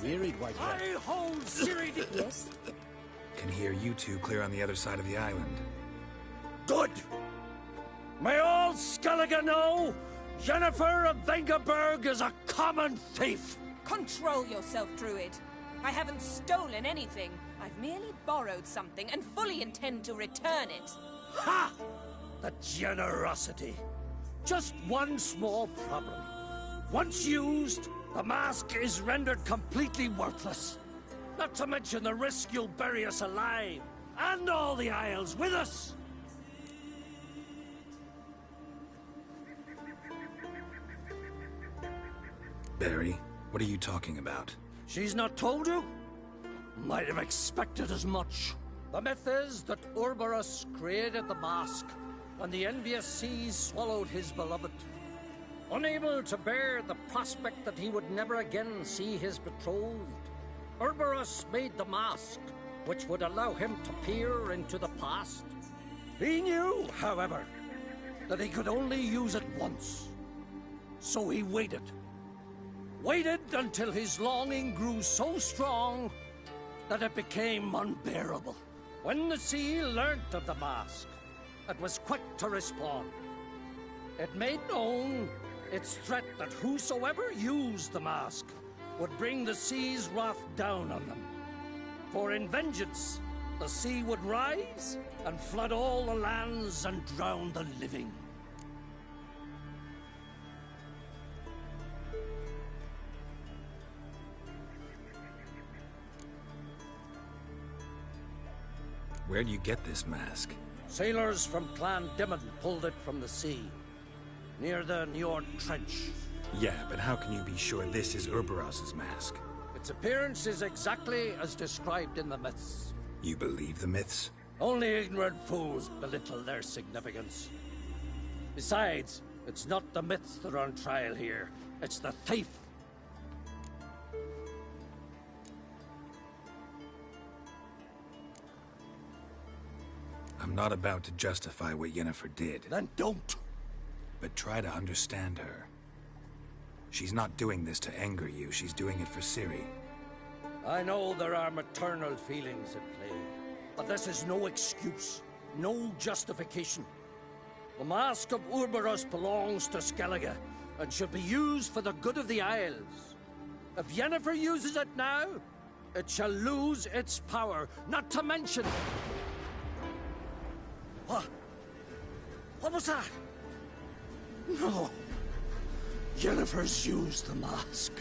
Wearied white I hold Ciri. Yes? Can hear you two clear on the other side of the island. Good. May all Skellige know Yennefer of Vengerberg is a common thief. Control yourself, Druid. I haven't stolen anything. I've merely borrowed something and fully intend to return it. Ha! The generosity. Just one small problem. Once used, the mask is rendered completely worthless. Not to mention the risk you'll bury us alive, and all the Isles with us. Barry, what are you talking about? She's not told you? Might have expected as much. The myth is that Urborus created the mask when the envious seas swallowed his beloved. Unable to bear the prospect that he would never again see his betrothed, Urborus made the mask, which would allow him to peer into the past. He knew, however, that he could only use it once. So he waited. Waited until his longing grew so strong that it became unbearable. When the sea learnt of the mask, it was quick to respond. It made known its threat that whosoever used the mask would bring the sea's wrath down on them. For in vengeance, the sea would rise and flood all the lands and drown the living. Where do you get this mask? Sailors from Clan Dimon pulled it from the sea, near the Njord Trench. Yeah, but how can you be sure this is Urboros's mask? Its appearance is exactly as described in the myths. You believe the myths? Only ignorant fools belittle their significance. Besides, it's not the myths that are on trial here. It's the thief. I'm not about to justify what Yennefer did. Then don't. But try to understand her. She's not doing this to anger you, she's doing it for Ciri. I know there are maternal feelings at play, but this is no excuse, no justification. The Mask of Urborus belongs to Skellige, and should be used for the good of the Isles. If Yennefer uses it now, it shall lose its power, not to mention... What? What was that? No. Yennefer's used the mask.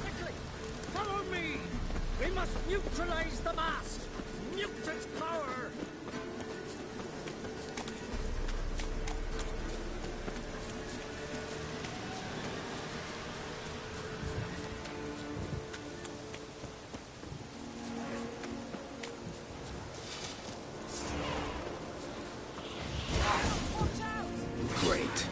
Quickly! Follow me! We must neutralize the mask! Mute its power! Great.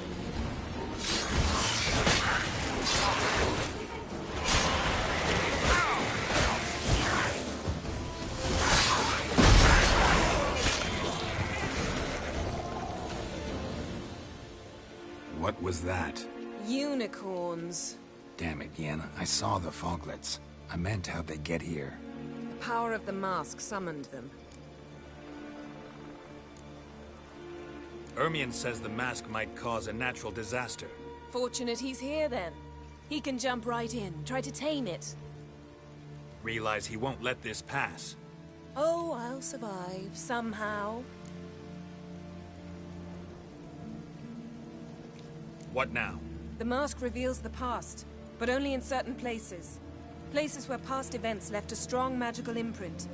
What was that? Unicorns. Damn it, Yen. I saw the foglets. I meant how'd they get here. The power of the mask summoned them. Ermion says the mask might cause a natural disaster. Fortunate he's here then. He can jump right in, try to tame it. Realize he won't let this pass. Oh, I'll survive, somehow. What now? The mask reveals the past, but only in certain places. Places where past events left a strong magical imprint.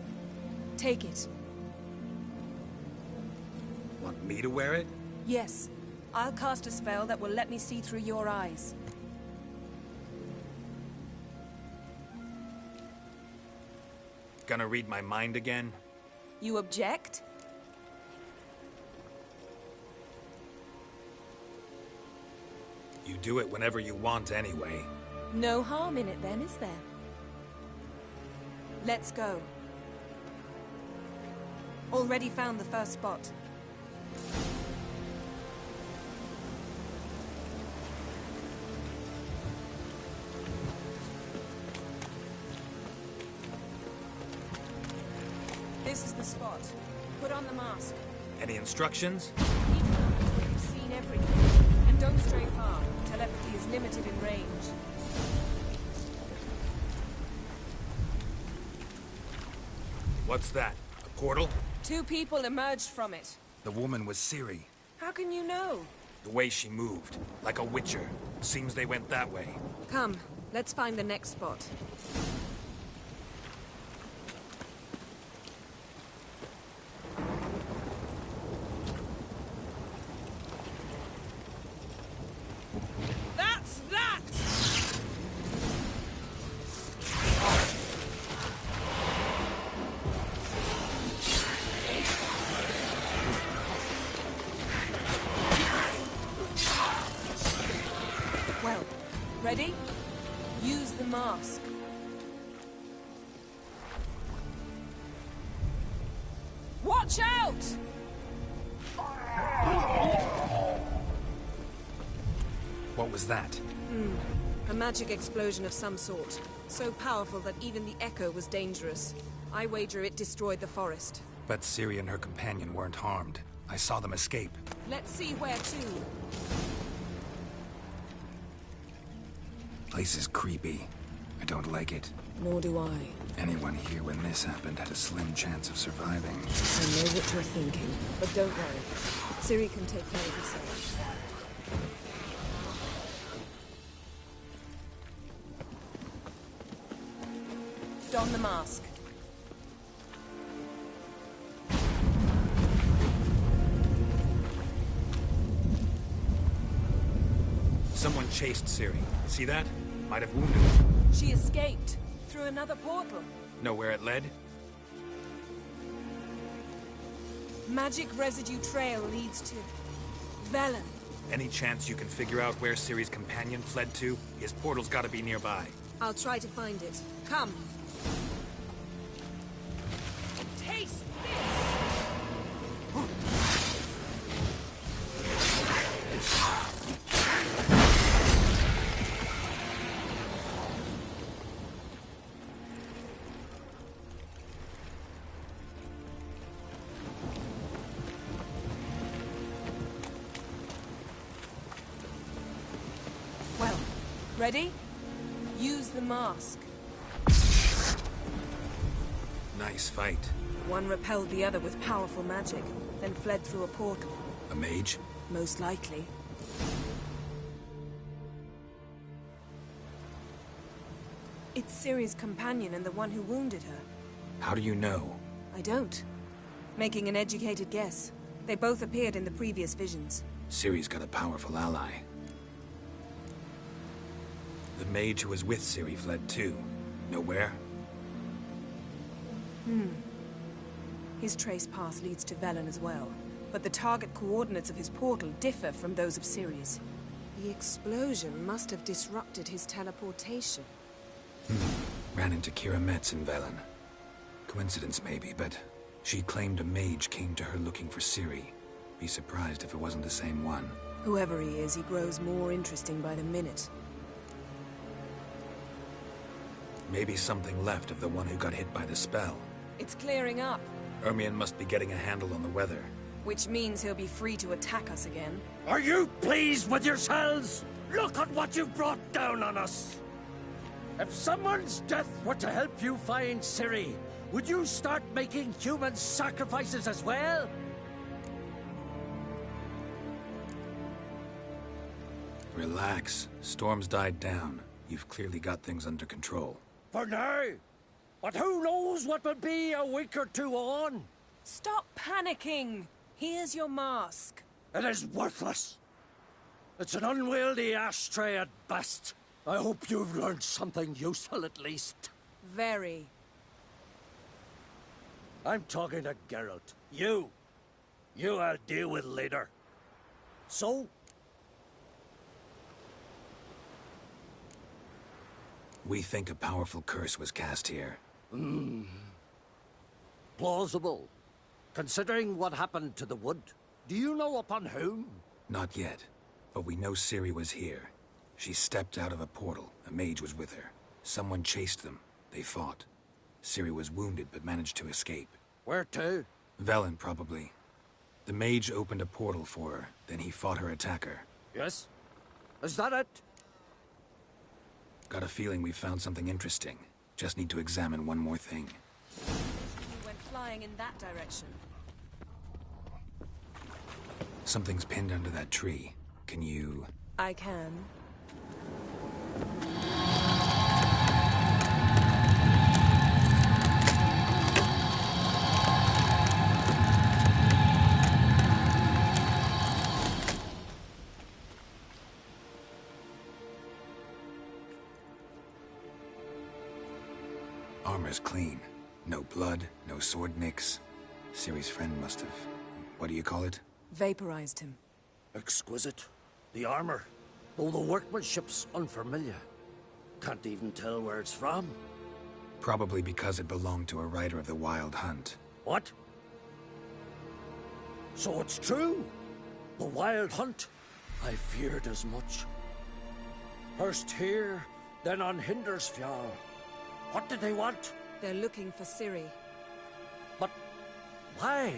Take it. Want me to wear it? Yes. I'll cast a spell that will let me see through your eyes. Gonna read my mind again? You object? You do it whenever you want anyway. No harm in it then, is there? Let's go. Already found the first spot. This is the spot. Put on the mask. Any instructions? Keep moving. You've seen everything. And don't stray far. Telepathy is limited in range. What's that? A portal? 2 people emerged from it. The woman was Ciri. How can you know? The way she moved, like a witcher. Seems they went that way. Come, let's find the next spot. That's that! Well, ready? Use the mask. Watch out! What was that? A magic explosion of some sort. So powerful that even the echo was dangerous. I wager it destroyed the forest. But Ciri and her companion weren't harmed. I saw them escape. Let's see where to. Place is creepy. I don't like it. Nor do I. Anyone here when this happened had a slim chance of surviving. I know what you're thinking, but don't worry. Ciri can take care of herself. Don the mask. Someone chased Ciri. See that? Might have wounded her. She escaped through another portal. Know where it led? Magic residue trail leads to Velen. Any chance you can figure out where Ciri's companion fled to? His portal's gotta be nearby. I'll try to find it. Come. Taste this! Well, ready? Use the mask. Nice fight. One repelled the other with powerful magic, then fled through a portal. A mage? Most likely. It's Ciri's companion and the one who wounded her. How do you know? I don't. Making an educated guess. They both appeared in the previous visions. Ciri's got a powerful ally. The mage who was with Ciri fled too. Know where? His trace path leads to Velen as well. But the target coordinates of his portal differ from those of Ciri's. The explosion must have disrupted his teleportation. Ran into Kira Metz in Velen. Coincidence maybe, but she claimed a mage came to her looking for Ciri. Be surprised if it wasn't the same one. Whoever he is, he grows more interesting by the minute. Maybe something left of the one who got hit by the spell. It's clearing up, Ermion must be getting a handle on the weather. which means he'll be free to attack us again. Are you pleased with yourselves? Look at what you've brought down on us! If someone's death were to help you find Ciri, would you start making human sacrifices as well? Relax. Storm's died down. You've clearly got things under control. For now. But who knows what will be a week or two on? Stop panicking! Here's your mask. It is worthless. It's an unwieldy ashtray at best. I hope you've learned something useful at least. Very. I'm talking to Geralt. You I'll deal with later. So? We think a powerful curse was cast here. Plausible. Considering what happened to the wood. Do you know upon whom? Not yet, but we know Ciri was here. She stepped out of a portal. A mage was with her. Someone chased them. They fought. Ciri was wounded but managed to escape. Where to? Velen, probably. The mage opened a portal for her, then he fought her attacker. Yes? Is that it? Got a feeling we found something interesting. Just need to examine one more thing. You went flying in that direction. Something's pinned under that tree. Can you... I can. Armor's clean. No blood, no sword nicks. Ciri's friend must have... What do you call it? Vaporized him. Exquisite. The armor, though the workmanship's unfamiliar. Can't even tell where it's from. Probably because it belonged to a rider of the Wild Hunt. What? So it's true? The Wild Hunt? I feared as much. First here, then on Hindersfjall. What did they want? They're looking for Ciri. But why?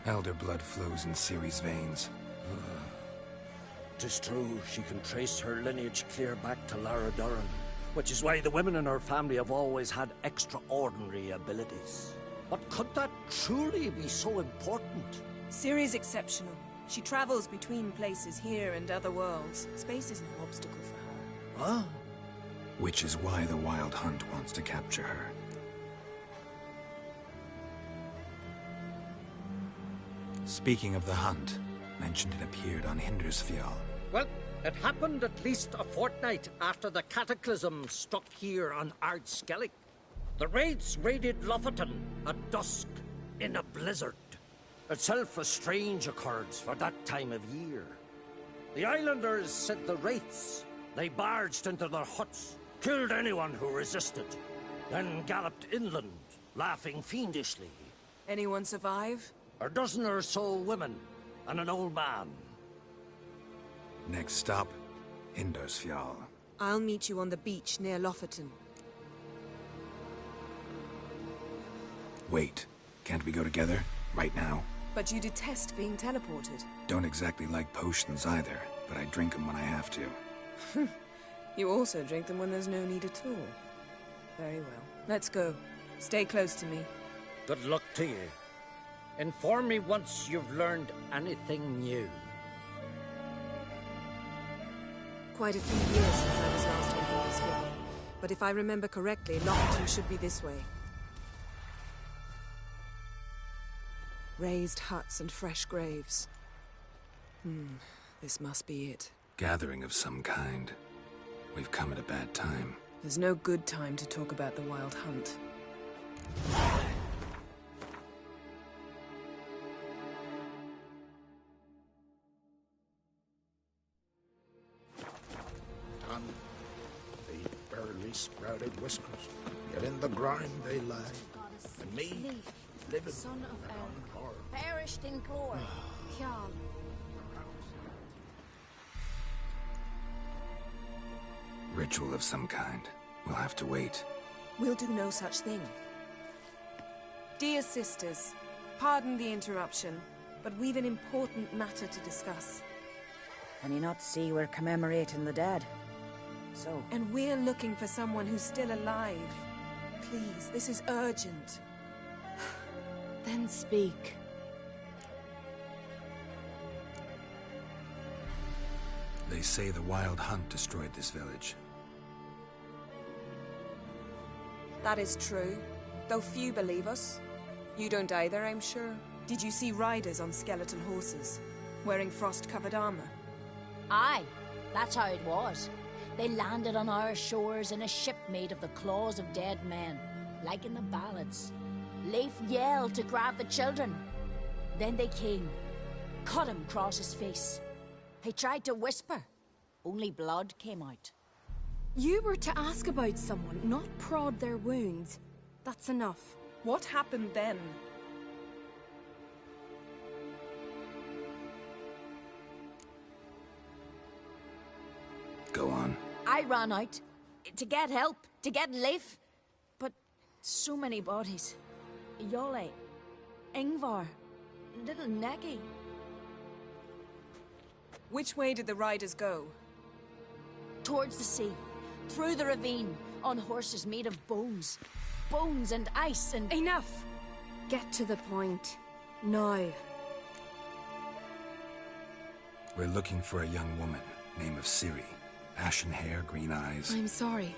Elder blood flows in Ciri's veins. 'Tis true, she can trace her lineage clear back to Lara Duran, which is why the women in her family have always had extraordinary abilities. But could that truly be so important? Ciri's exceptional. She travels between places here and other worlds. Space is no obstacle for her. Huh? Which is why the Wild Hunt wants to capture her. Speaking of the hunt, mentioned it appeared on Hindersfjall. Well, it happened at least a fortnight after the cataclysm struck here on Ardskellig. The raids raided Lofoten at dusk in a blizzard. Itself a strange occurrence for that time of year. The islanders said the wraiths. They barged into their huts, killed anyone who resisted, then galloped inland, laughing fiendishly. Anyone survive? A dozen or so women and an old man. Next stop, Hindersfjall. I'll meet you on the beach near Lofoten. Wait, can't we go together? Right now? But you detest being teleported. Don't exactly like potions either, but I drink them when I have to. You also drink them when there's no need at all. Very well. Let's go. Stay close to me. Good luck to you. Inform me once you've learned anything new. Quite a few years since I was last on Hindersfjall. But if I remember correctly, Lofoten should be this way. Raised huts and fresh graves. This must be it. Gathering of some kind. We've come at a bad time. There's no good time to talk about the Wild Hunt. Done. The barely sprouted whiskers, yet in the grime they lie. And me, living Son of El, hard. perished in glory. Kjall. Ritual of some kind. We'll have to wait. We'll do no such thing. Dear sisters, pardon the interruption, but we've an important matter to discuss. Can you not see we're commemorating the dead? So, And we're looking for someone who's still alive. Please, this is urgent. Then speak. They say the Wild Hunt destroyed this village. That is true, though few believe us. You don't either, I'm sure. Did you see riders on skeleton horses, wearing frost-covered armor? Aye, that's how it was. They landed on our shores in a ship made of the claws of dead men, like in the ballads. Leif yelled to grab the children. Then they came, cut him across his face. He tried to whisper, only blood came out. You were to ask about someone, not prod their wounds. That's enough. What happened then? Go on. I ran out to get help, to get Leif. But so many bodies. Yole, Ingvar, little Neki. Which way did the riders go? Towards the sea, through the ravine, on horses made of bones. Bones and ice and... Enough! Get to the point. Now. We're looking for a young woman, name of Ciri. Ashen hair, green eyes. I'm sorry.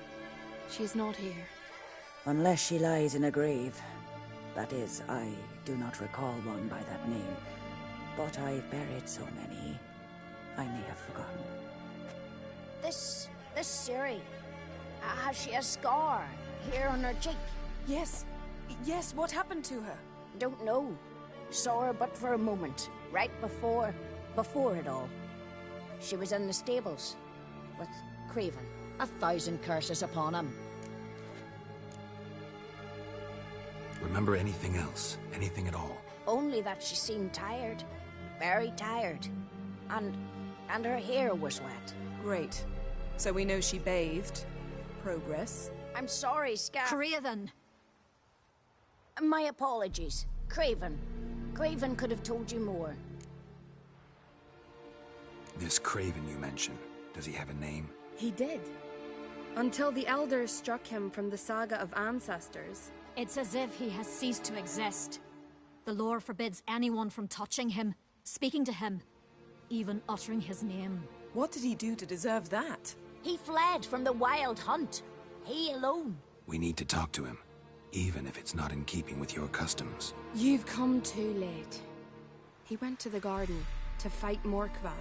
She is not here. Unless she lies in a grave. That is, I do not recall one by that name. But I've buried so many, I may have forgotten. This Ciri, has she a scar here on her cheek? Yes. Yes, what happened to her? Don't know. Saw her but for a moment, right before it all. She was in the stables with Craven. 1,000 curses upon him. Remember anything else? Anything at all? Only that she seemed tired. Very tired. And her hair was wet. Great. So we know she bathed. Progress. I'm sorry, Scar. Craven! My apologies. Craven. Craven could have told you more. This Craven you mentioned, does he have a name? He did. Until the Elders struck him from the Saga of Ancestors. It's as if he has ceased to exist. The lore forbids anyone from touching him, speaking to him, even uttering his name. What did he do to deserve that? He fled from the wild hunt. He alone. We need to talk to him, even if it's not in keeping with your customs. You've come too late. He went to the garden to fight Morkvag.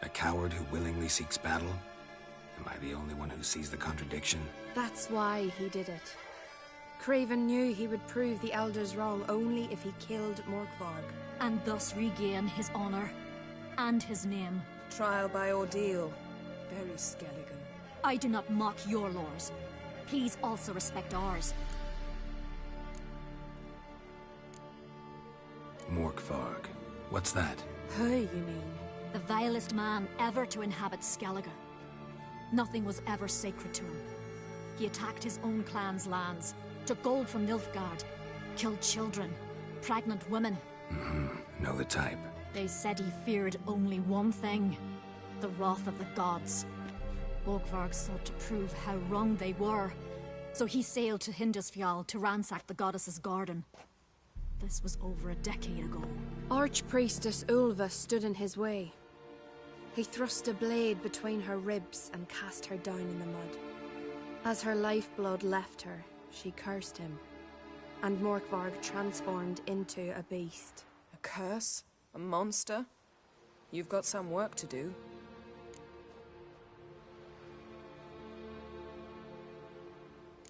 A coward who willingly seeks battle? Am I the only one who sees the contradiction? That's why he did it. Craven knew he would prove the Elders wrong only if he killed Morkvarg. And thus regain his honor and his name. Trial by ordeal. Very Skelligan. I do not mock your laws. Please also respect ours. Morkvarg. What's that? Who, you mean? The vilest man ever to inhabit Skellige. Nothing was ever sacred to him. He attacked his own clan's lands, took gold from Nilfgaard, killed children, pregnant women. Know the type. They said he feared only one thing, the wrath of the gods. Morkvarg sought to prove how wrong they were, so he sailed to Hindisfjall to ransack the goddess's garden. This was over a decade ago. Archpriestess Ulva stood in his way. He thrust a blade between her ribs and cast her down in the mud. As her lifeblood left her, she cursed him, and Morkvarg transformed into a beast. A curse? A monster? You've got some work to do.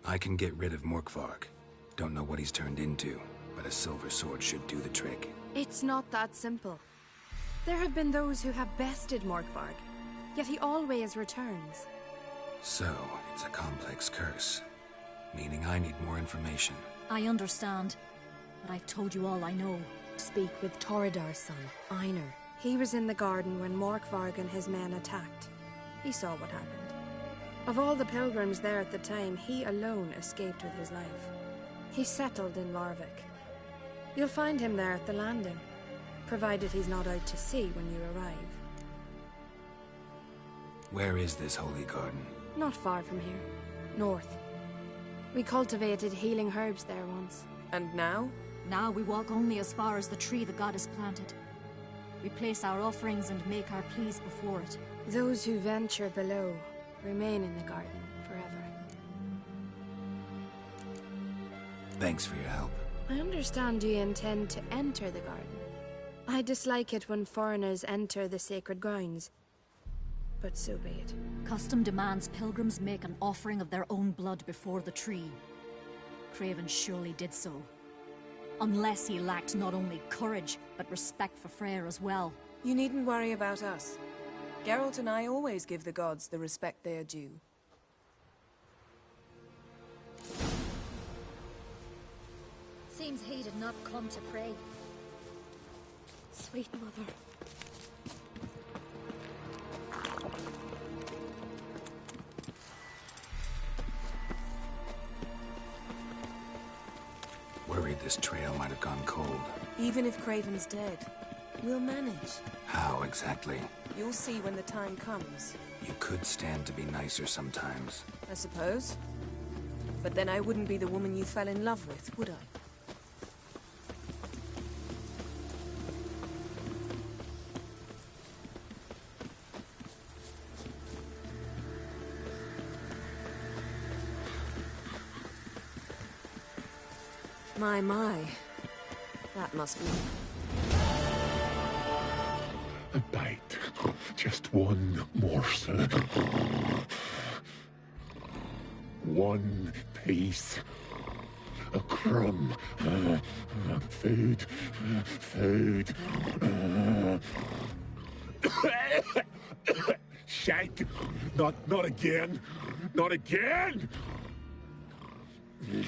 I can get rid of Morkvarg. Don't know what he's turned into, but a silver sword should do the trick. It's not that simple. There have been those who have bested Morkvarg, yet he always returns. So, it's a complex curse. Meaning I need more information. I understand, but I've told you all I know. Speak with Torridar's son, Einar. He was in the garden when Morkvarg and his men attacked. He saw what happened. Of all the pilgrims there at the time, he alone escaped with his life. He settled in Larvik. You'll find him there at the landing, provided he's not out to sea when you arrive. Where is this holy garden? Not far from here. North. We cultivated healing herbs there once. And now? Now we walk only as far as the tree the goddess planted. We place our offerings and make our pleas before it. Those who venture below remain in the garden forever. Thanks for your help. I understand you intend to enter the garden. I dislike it when foreigners enter the sacred grounds, but so be it. Custom demands pilgrims make an offering of their own blood before the tree. Craven surely did so. Unless he lacked not only courage, but respect for Freyr as well. You needn't worry about us. Geralt and I always give the gods the respect they are due. Seems he did not come to pray. Sweet mother. Worried this trail might have gone cold. Even if Craven's dead, we'll manage. How exactly? You'll see when the time comes. You could stand to be nicer sometimes. I suppose. But then I wouldn't be the woman you fell in love with, would I? My. That must be... A bite. Just one morsel. One piece. A crumb. Food. Food. Shank. Not again. Not again! He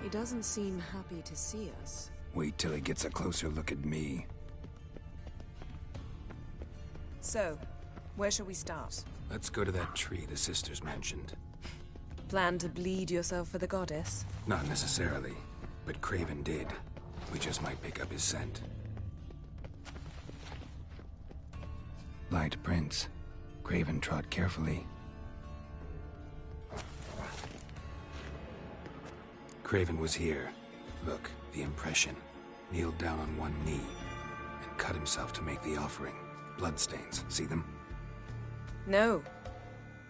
doesn't seem happy to see us. Wait till he gets a closer look at me. So, where shall we start? Let's go to that tree the sisters mentioned. Plan to bleed yourself for the goddess? Not necessarily, but Craven did. We just might pick up his scent. Light prints. Craven trod carefully. Craven was here. Look, the impression. Kneeled down on one knee and cut himself to make the offering. Bloodstains, see them? No.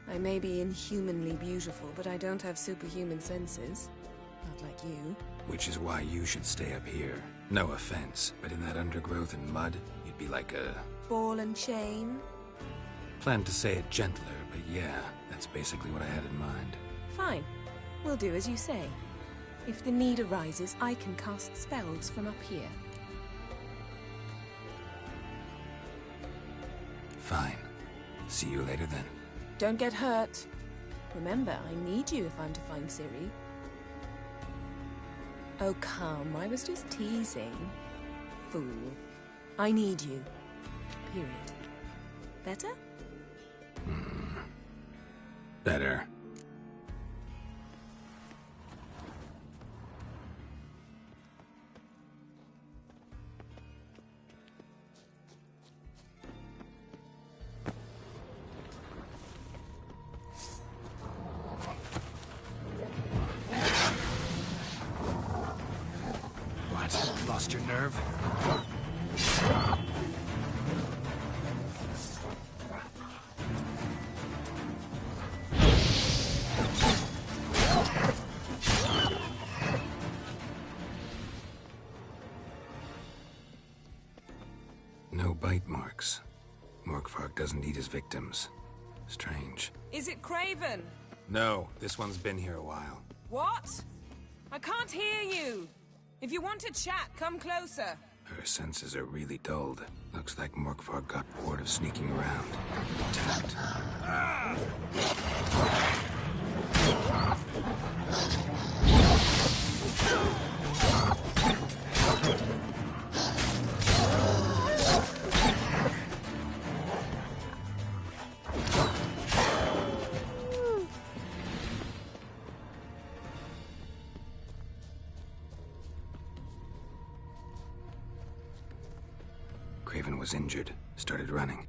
I may be inhumanly beautiful, but I don't have superhuman senses. Not like you. Which is why you should stay up here. No offense, but in that undergrowth and mud, you'd be like a... Ball and chain? Planned to say it gentler, but yeah, that's basically what I had in mind. Fine. We'll do as you say. If the need arises, I can cast spells from up here. Fine. See you later then. Don't get hurt. Remember, I need you if I'm to find Ciri. Oh, come. I was just teasing. Fool. I need you. Period. Better? Better. What? Lost your nerve? No bite marks. Morkvarg doesn't eat his victims. Strange. Is it Craven? No, this one's been here a while. What? I can't hear you. If you want to chat, come closer. Her senses are really dulled. Looks like Morkvarg got bored of sneaking around. Attacked. Craven was injured, started running.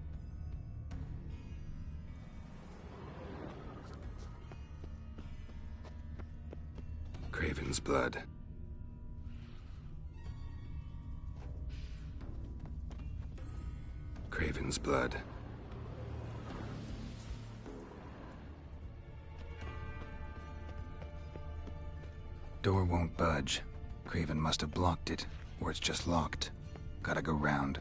Craven's blood. Craven's blood. Door won't budge. Craven must have blocked it, or it's just locked. Gotta go round.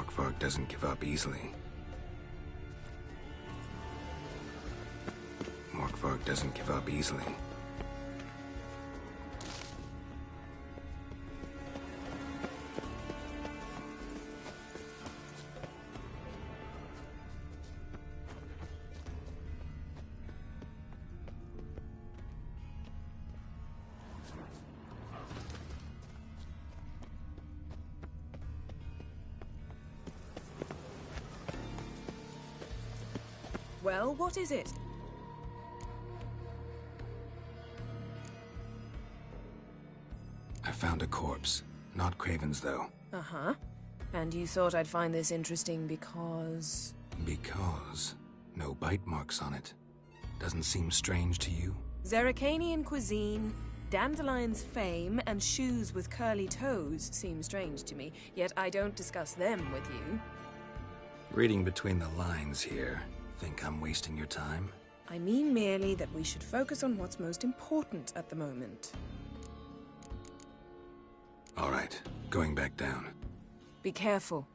Morkvarg doesn't give up easily. Morkvarg doesn't give up easily. Well, what is it? I found a corpse. Not Craven's, though. Uh-huh. And you thought I'd find this interesting because... Because no bite marks on it. Doesn't seem strange to you? Zerrikanian cuisine, Dandelion's fame, and shoes with curly toes seem strange to me, yet I don't discuss them with you. Reading between the lines here, think I'm wasting your time? I mean merely that we should focus on what's most important at the moment. All right, going back down. Be careful.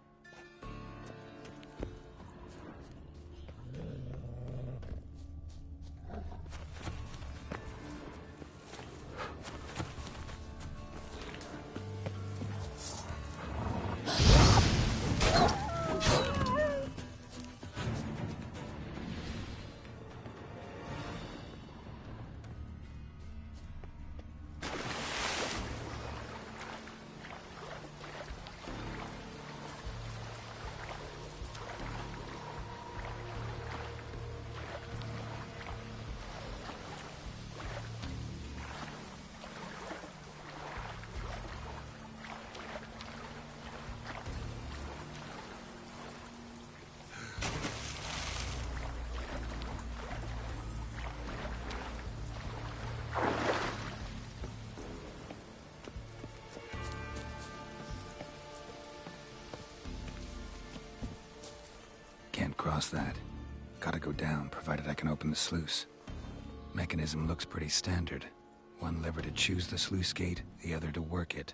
Can't cross that. Gotta go down, provided I can open the sluice. Mechanism looks pretty standard. One lever to choose the sluice gate, the other to work it.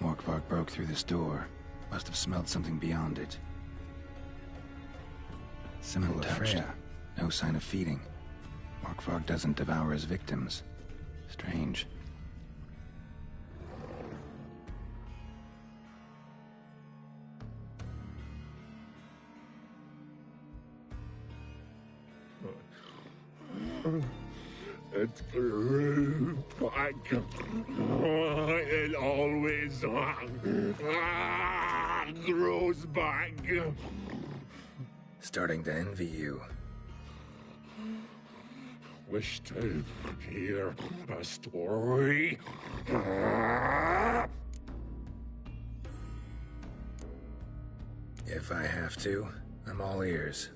Morkvarg broke through this door. Must have smelled something beyond it. Similar to Freya. No sign of feeding. Morkvarg doesn't devour his victims. Strange. It grew back. It always grows back. Starting to envy you. Wish to hear a story. If I have to, I'm all ears.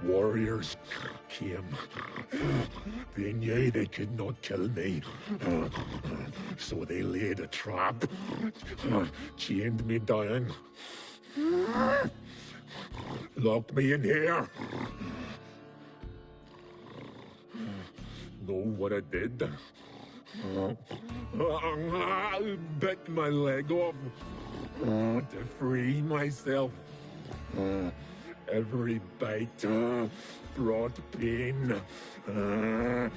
Warriors came. They knew they could not kill me. So they laid a trap. Chained me down. Locked me in here. Know what I did? I bit my leg off to free myself. Every bite brought pain, and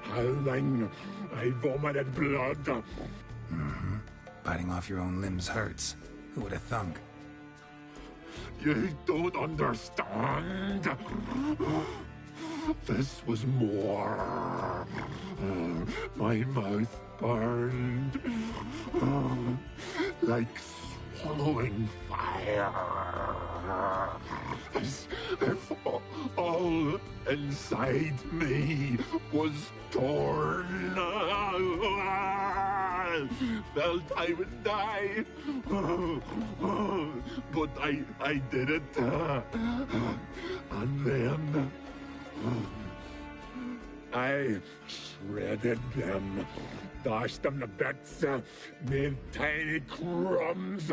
howling, I vomited blood. Mm-hmm. Biting off your own limbs hurts. Who would have thunk? You don't understand. This was more. My mouth burned. Like swallowing fire. As if all inside me was torn. Felt I would die. But I did it. And then I shredded them, dashed them to bits, made tiny crumbs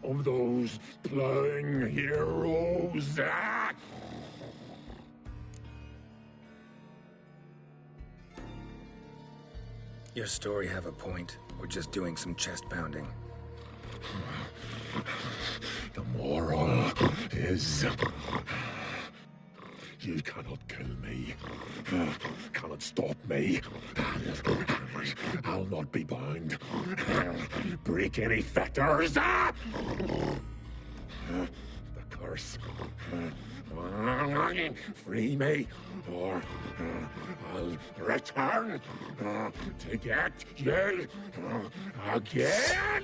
of those plowing heroes. Your story have a point, or just doing some chest pounding? The moral is... You cannot kill me. Cannot stop me. I'll not be bound. Break any fetters. The curse. Free me, or I'll return to get you again.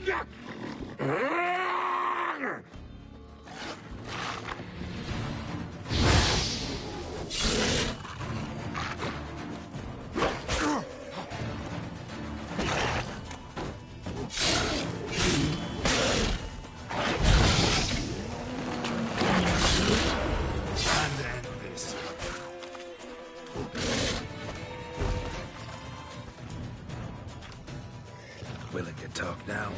Willing to talk now?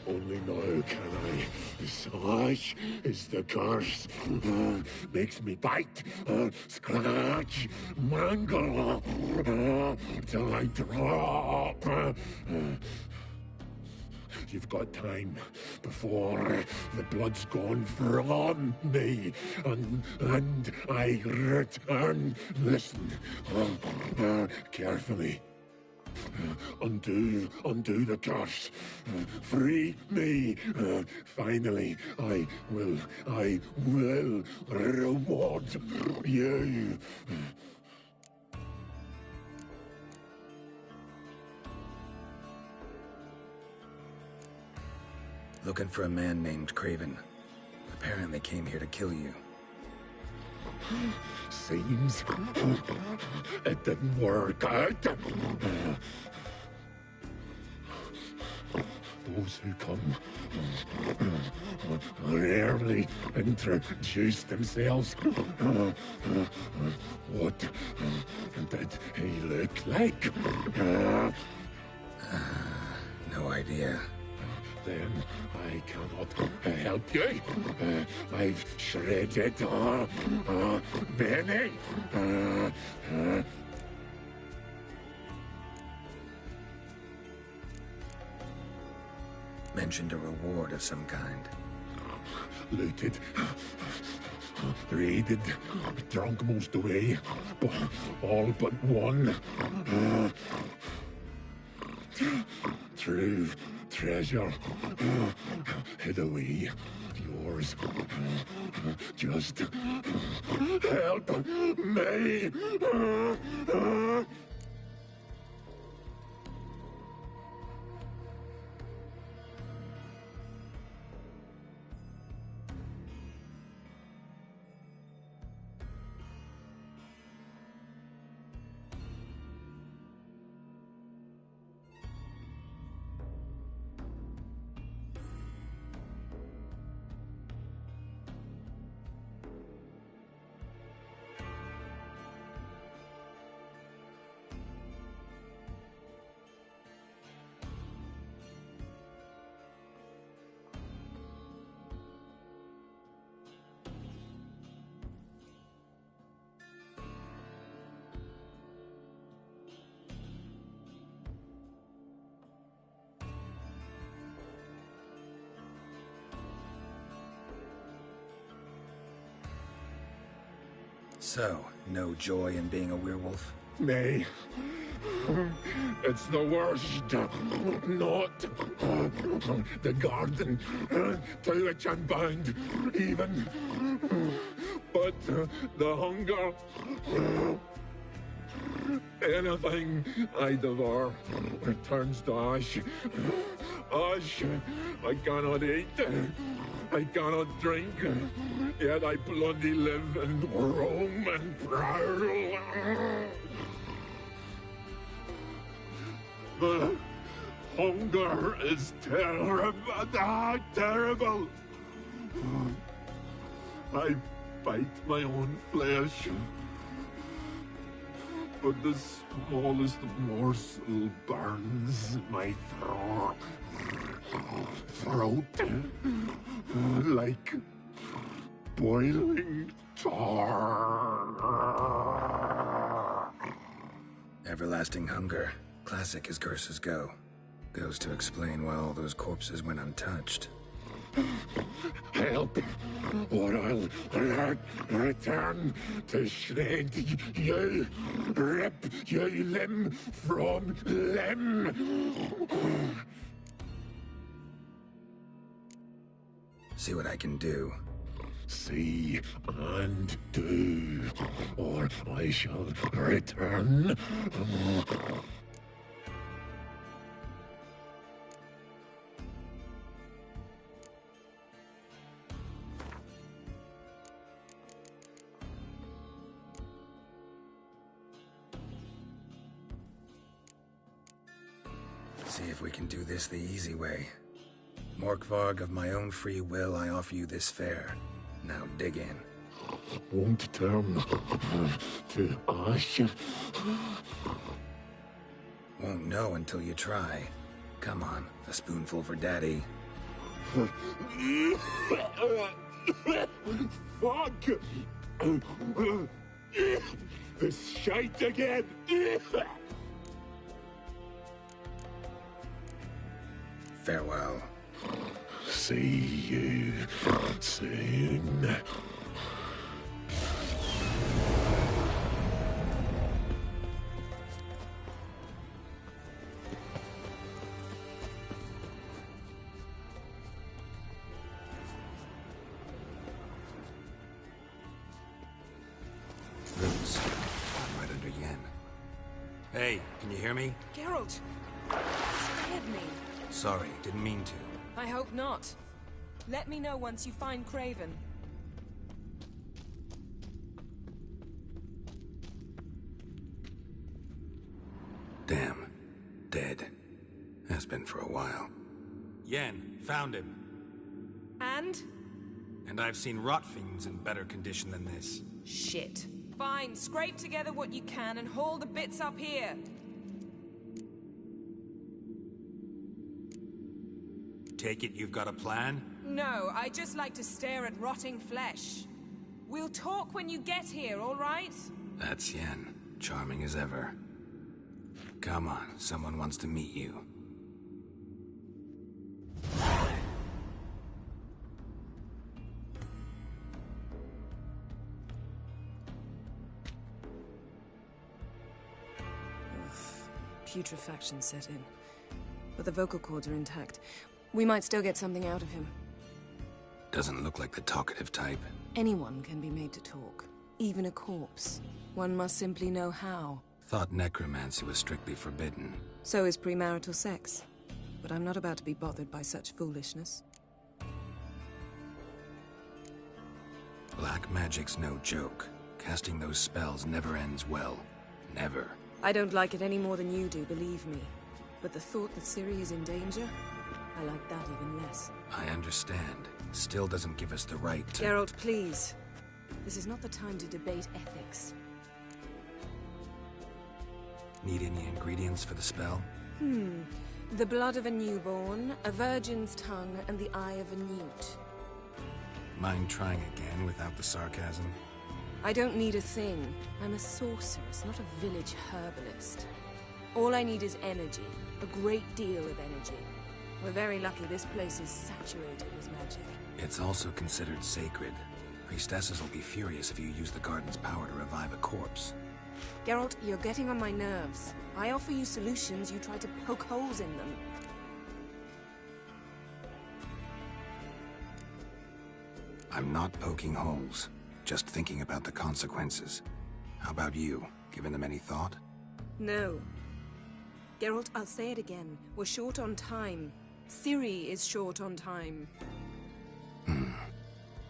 Only now can I. Such is the curse. Makes me bite, scratch, mangle, till I drop. You've got time before the blood's gone from me, and I return. Listen, carefully. Undo the curse. Free me. Finally, I will reward you. Looking for a man named Craven. Apparently came here to kill you. Seems it didn't work out. Those who come rarely introduce themselves. What did he look like? No idea. Then I cannot help you. I've shredded many. Mentioned a reward of some kind. Looted, raided, drunk most away, all but one. True treasure hid away. Yours. Just help me. So, no joy in being a werewolf? Nay. It's the worst. Not the garden to which I'm bound, even. But the hunger, anything I devour turns to ash. Ash I cannot eat, I cannot drink, yet I bloody live and roam and prowl. The hunger is terrible, terrible. I bite my own flesh, but the smallest morsel burns my throat like boiling tar. Everlasting hunger. Classic as curses go. Goes to explain why all those corpses went untouched. Help, or I'll return to shred you, rip you limb from limb. See what I can do. See and do, or I shall return. See if we can do this the easy way. Morkvarg, of my own free will, I offer you this fare. Now dig in. Won't turn to ash. Won't know until you try. Come on, a spoonful for Daddy. Fuck! This shite again! Farewell. See you soon. Roots. I'm right under Yen. Hey, can you hear me? Geralt! Scared me. Sorry, didn't mean to. I hope not. Let me know once you find Craven. Damn. Dead. Has been for a while. Yen, found him. And? And I've seen rot fiends in better condition than this. Shit. Fine, scrape together what you can and haul the bits up here. Take it you've got a plan? No, I just like to stare at rotting flesh. We'll talk when you get here, all right? That's Yen. Charming as ever. Come on, someone wants to meet you. Putrefaction set in. But the vocal cords are intact. We might still get something out of him. Doesn't look like the talkative type. Anyone can be made to talk. Even a corpse. One must simply know how. Thought necromancy was strictly forbidden. So is premarital sex. But I'm not about to be bothered by such foolishness. Black magic's no joke. Casting those spells never ends well. Never. I don't like it any more than you do, believe me. But the thought that Ciri is in danger, I like that even less. I understand. Still doesn't give us the right to— Geralt, please. This is not the time to debate ethics. Need any ingredients for the spell? The blood of a newborn, a virgin's tongue, and the eye of a newt. Mind trying again without the sarcasm? I don't need a thing. I'm a sorceress, not a village herbalist. All I need is energy. A great deal of energy. We're very lucky this place is saturated with magic. It's also considered sacred. Priestesses will be furious if you use the garden's power to revive a corpse. Geralt, you're getting on my nerves. I offer you solutions, you try to poke holes in them. I'm not poking holes, just thinking about the consequences. How about you? Given them any thought? No. Geralt, I'll say it again. We're short on time. Ciri is short on time.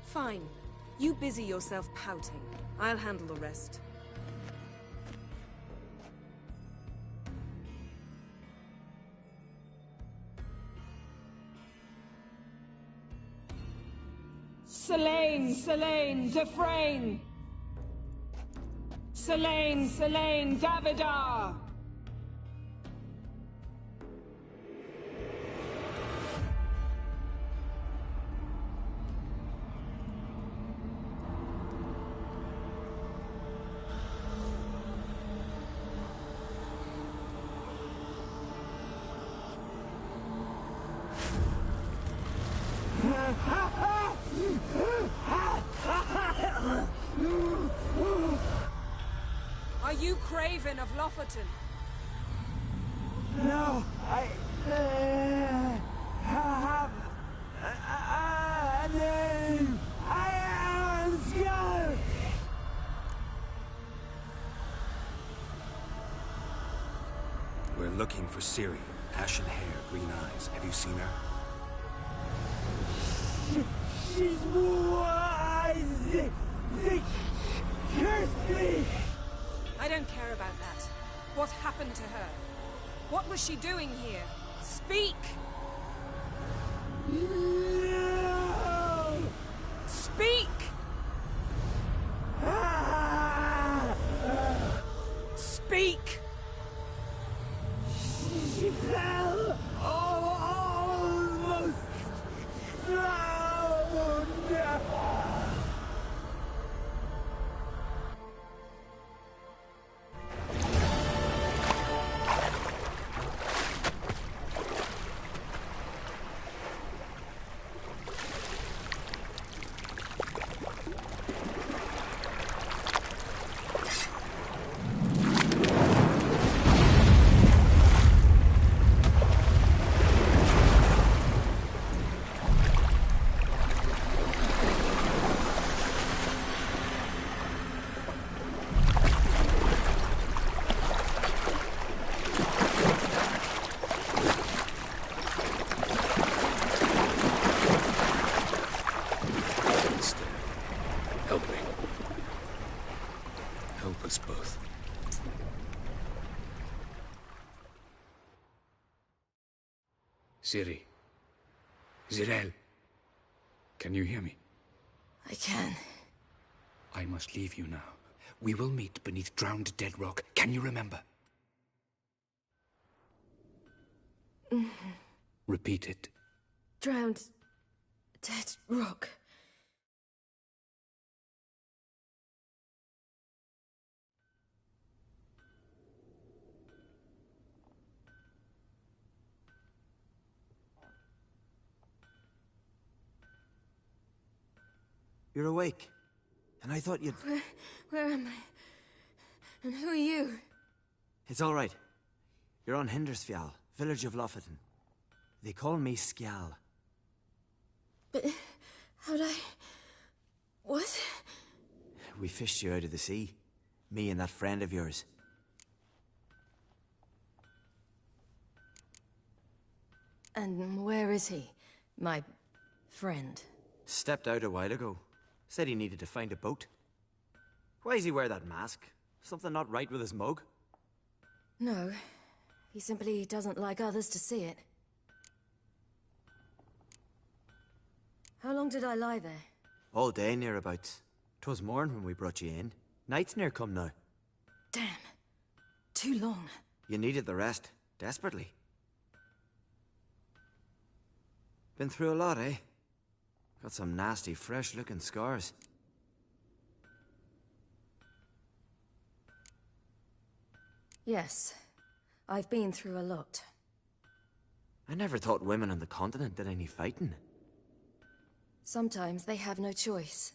Fine. You busy yourself pouting. I'll handle the rest. Selene, Selene, Dufresne! Selene, Selene, Davidar! Are you Craven of Lofoten? No, I have a name. I am Skjall. We're looking for Ciri. Ashen hair, green eyes. Have you seen her? She's wise. They cursed me. I don't care about that. What happened to her? What was she doing here? Speak! No. Speak! Speak! She fell almost drowned. Help me. Help us both. Ciri. Zirael. Can you hear me? I can. I must leave you now. We will meet beneath drowned dead rock. Can you remember? Repeat it. Drowned. Dead rock. You're awake. And I thought you'd... Where am I? And who are you? It's all right. You're on Hindersfjall, village of Lofoten. They call me Skjall. But how'd I... What? We fished you out of the sea. Me and that friend of yours. And where is he? My friend. Stepped out a while ago. Said he needed to find a boat. Why does he wear that mask? Something not right with his mug? No. He simply doesn't like others to see it. How long did I lie there? All day nearabouts. 'Twas morn when we brought you in. Night's near come now. Damn. Too long. You needed the rest. Desperately. Been through a lot, eh? Got some nasty, fresh-looking scars. Yes. I've been through a lot. I never thought women on the continent did any fighting. Sometimes they have no choice.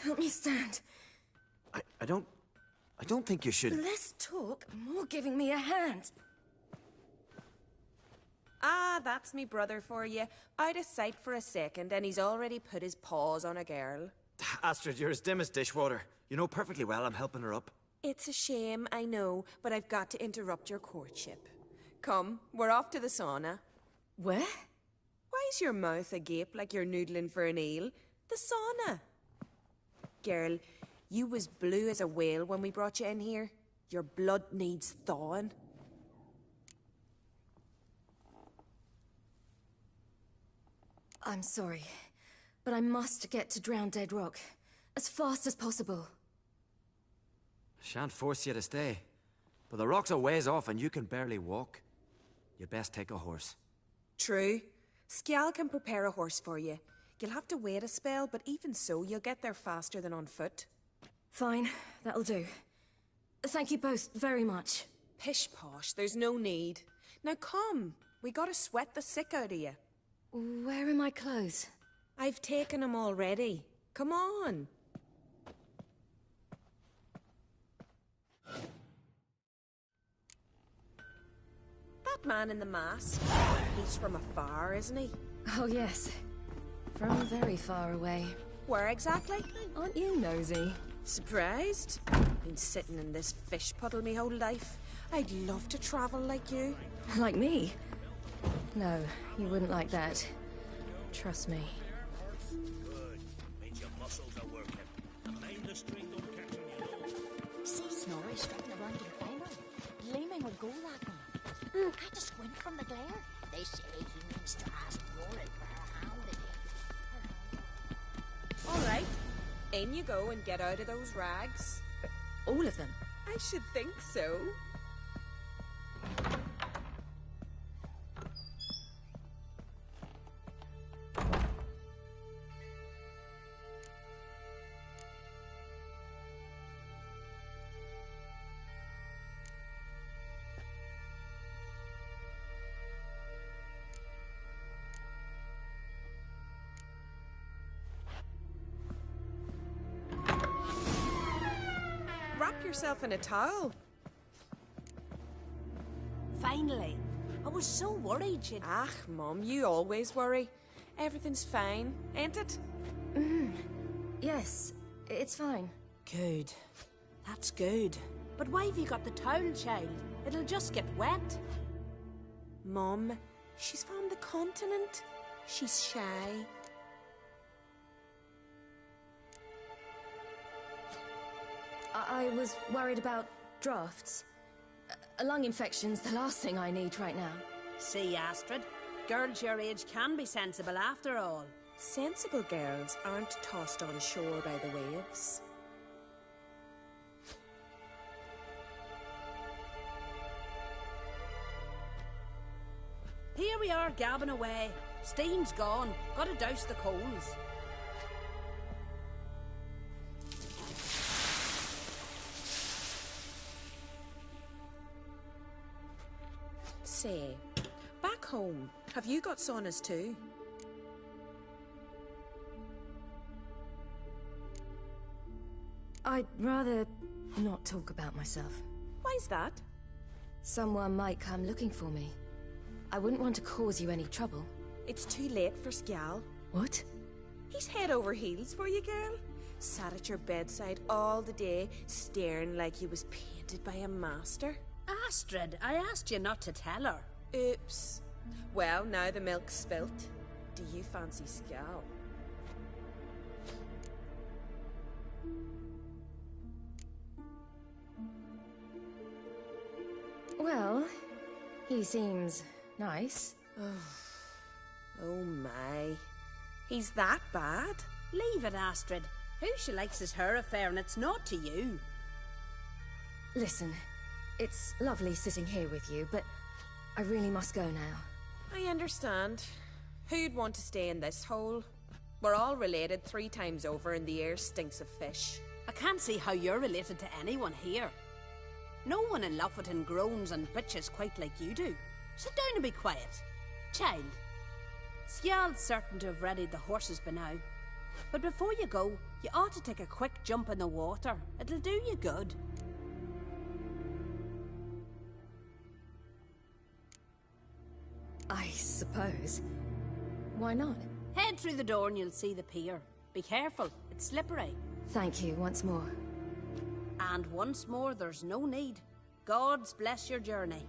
Help me stand. I don't think you should... Less talk, more giving me a hand. Ah, that's me brother for you. Out of sight for a second, and he's already put his paws on a girl. Astrid, you're as dim as dishwater. You know perfectly well I'm helping her up. It's a shame, I know, but I've got to interrupt your courtship. Come, we're off to the sauna. Where? Why's your mouth agape like you're noodling for an eel? The sauna. Girl, you was blue as a whale when we brought you in here. Your blood needs thawing. I'm sorry, but I must get to Drowned Dead Rock as fast as possible. Shan't force you to stay. But the rock's a ways off and you can barely walk. You'd best take a horse. True. Skjal can prepare a horse for you. You'll have to wait a spell, but even so, you'll get there faster than on foot. Fine, that'll do. Thank you both very much. Pish posh, there's no need. Now come, we gotta sweat the sick out of you. Where are my clothes? I've taken them already. Come on. That man in the mask, he's from afar, isn't he? Oh yes, from very far away. Where exactly? Aren't you nosy? Surprised? Been sitting in this fish puddle me whole life. I'd love to travel like you. Like me? No, you wouldn't like that. Trust me. Good. Means your muscles are working. And mind the string don't catch on your nose. See Snorri strutting around in final, gleaming with gold at me. Had to squint from the glare. They say he means to ask Rory for her hand again. All right. In you go and get out of those rags. All of them? I should think so. Wrap yourself in a towel. Finally. I was so worried she'd... Ah, Mum, you always worry. Everything's fine, ain't it? Yes, it's fine. Good. That's good. But why have you got the towel, child? It'll just get wet. Mum, she's from the continent. She's shy. I was worried about drafts. A lung infection's the last thing I need right now. See, Astrid, girls your age can be sensible after all. Sensible girls aren't tossed on shore by the waves. Here we are, gabbing away. Steam's gone. Gotta douse the coals. Say, back home, have you got saunas too? I'd rather not talk about myself. Why's that? Someone might come looking for me. I wouldn't want to cause you any trouble. It's too late for Skjal. What? He's head over heels for you, girl. Sat at your bedside all the day, staring like he was painted by a master. Astrid, I asked you not to tell her. Oops. Well, now the milk's spilt. Do you fancy Skjal? Well, he seems nice. Oh my. He's that bad? Leave it, Astrid. Who she likes is her affair and it's not to you. Listen, it's lovely sitting here with you, but I really must go now. I understand. Who'd want to stay in this hole? We're all related 3 times over and the air stinks of fish. I can't see how you're related to anyone here. No one in Lofoten groans and bitches quite like you do. Sit down and be quiet. Child, Skjal's certain to have readied the horses by now. But before you go, you ought to take a quick jump in the water. It'll do you good. I suppose. Why not? Head through the door and you'll see the pier. Be careful, it's slippery. Thank you once more. And once more, there's no need. Gods bless your journey.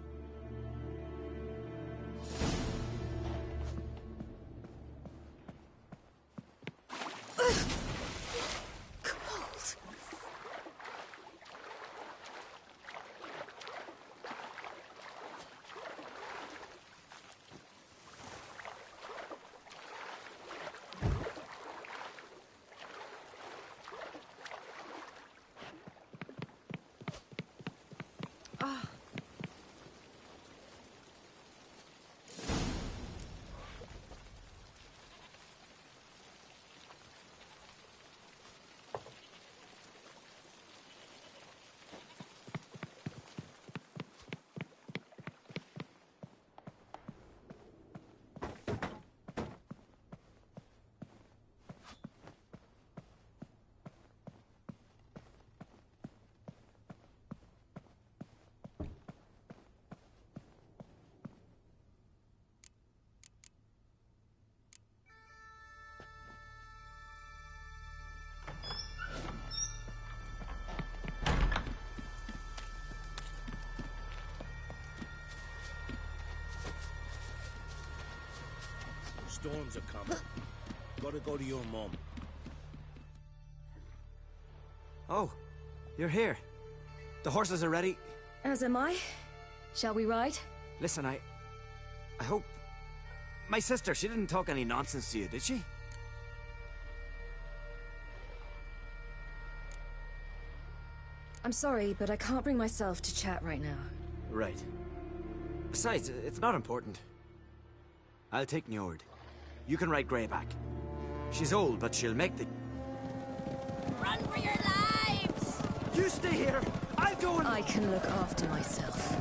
Cold. Storms are coming. Gotta go to your mum. Oh, you're here. The horses are ready. As am I. Shall we ride? Listen, I hope... My sister, she didn't talk any nonsense to you, did she? I'm sorry, but I can't bring myself to chat right now. Right. Besides, it's not important. I'll take Njord. You can ride Greyback. She's old, but she'll make the... Run for your lives! You stay here! I'll go and... I can look after myself.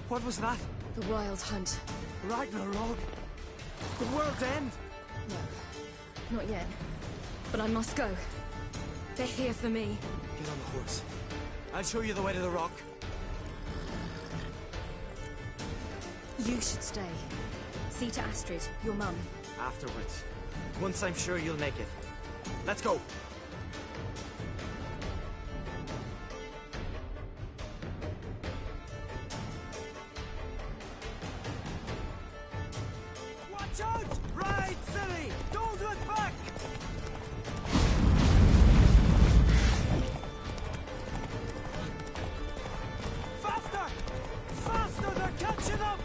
What was that? The Wild Hunt. Ragnarok? The world's end? No, not yet. But I must go. They're here for me. Get on the horse. I'll show you the way to the rock. You should stay. See to Astrid, your mum. Afterwards. Once I'm sure you'll make it. Let's go. Watch out! Ride, silly! Don't look back! Faster! Faster! They're catching up!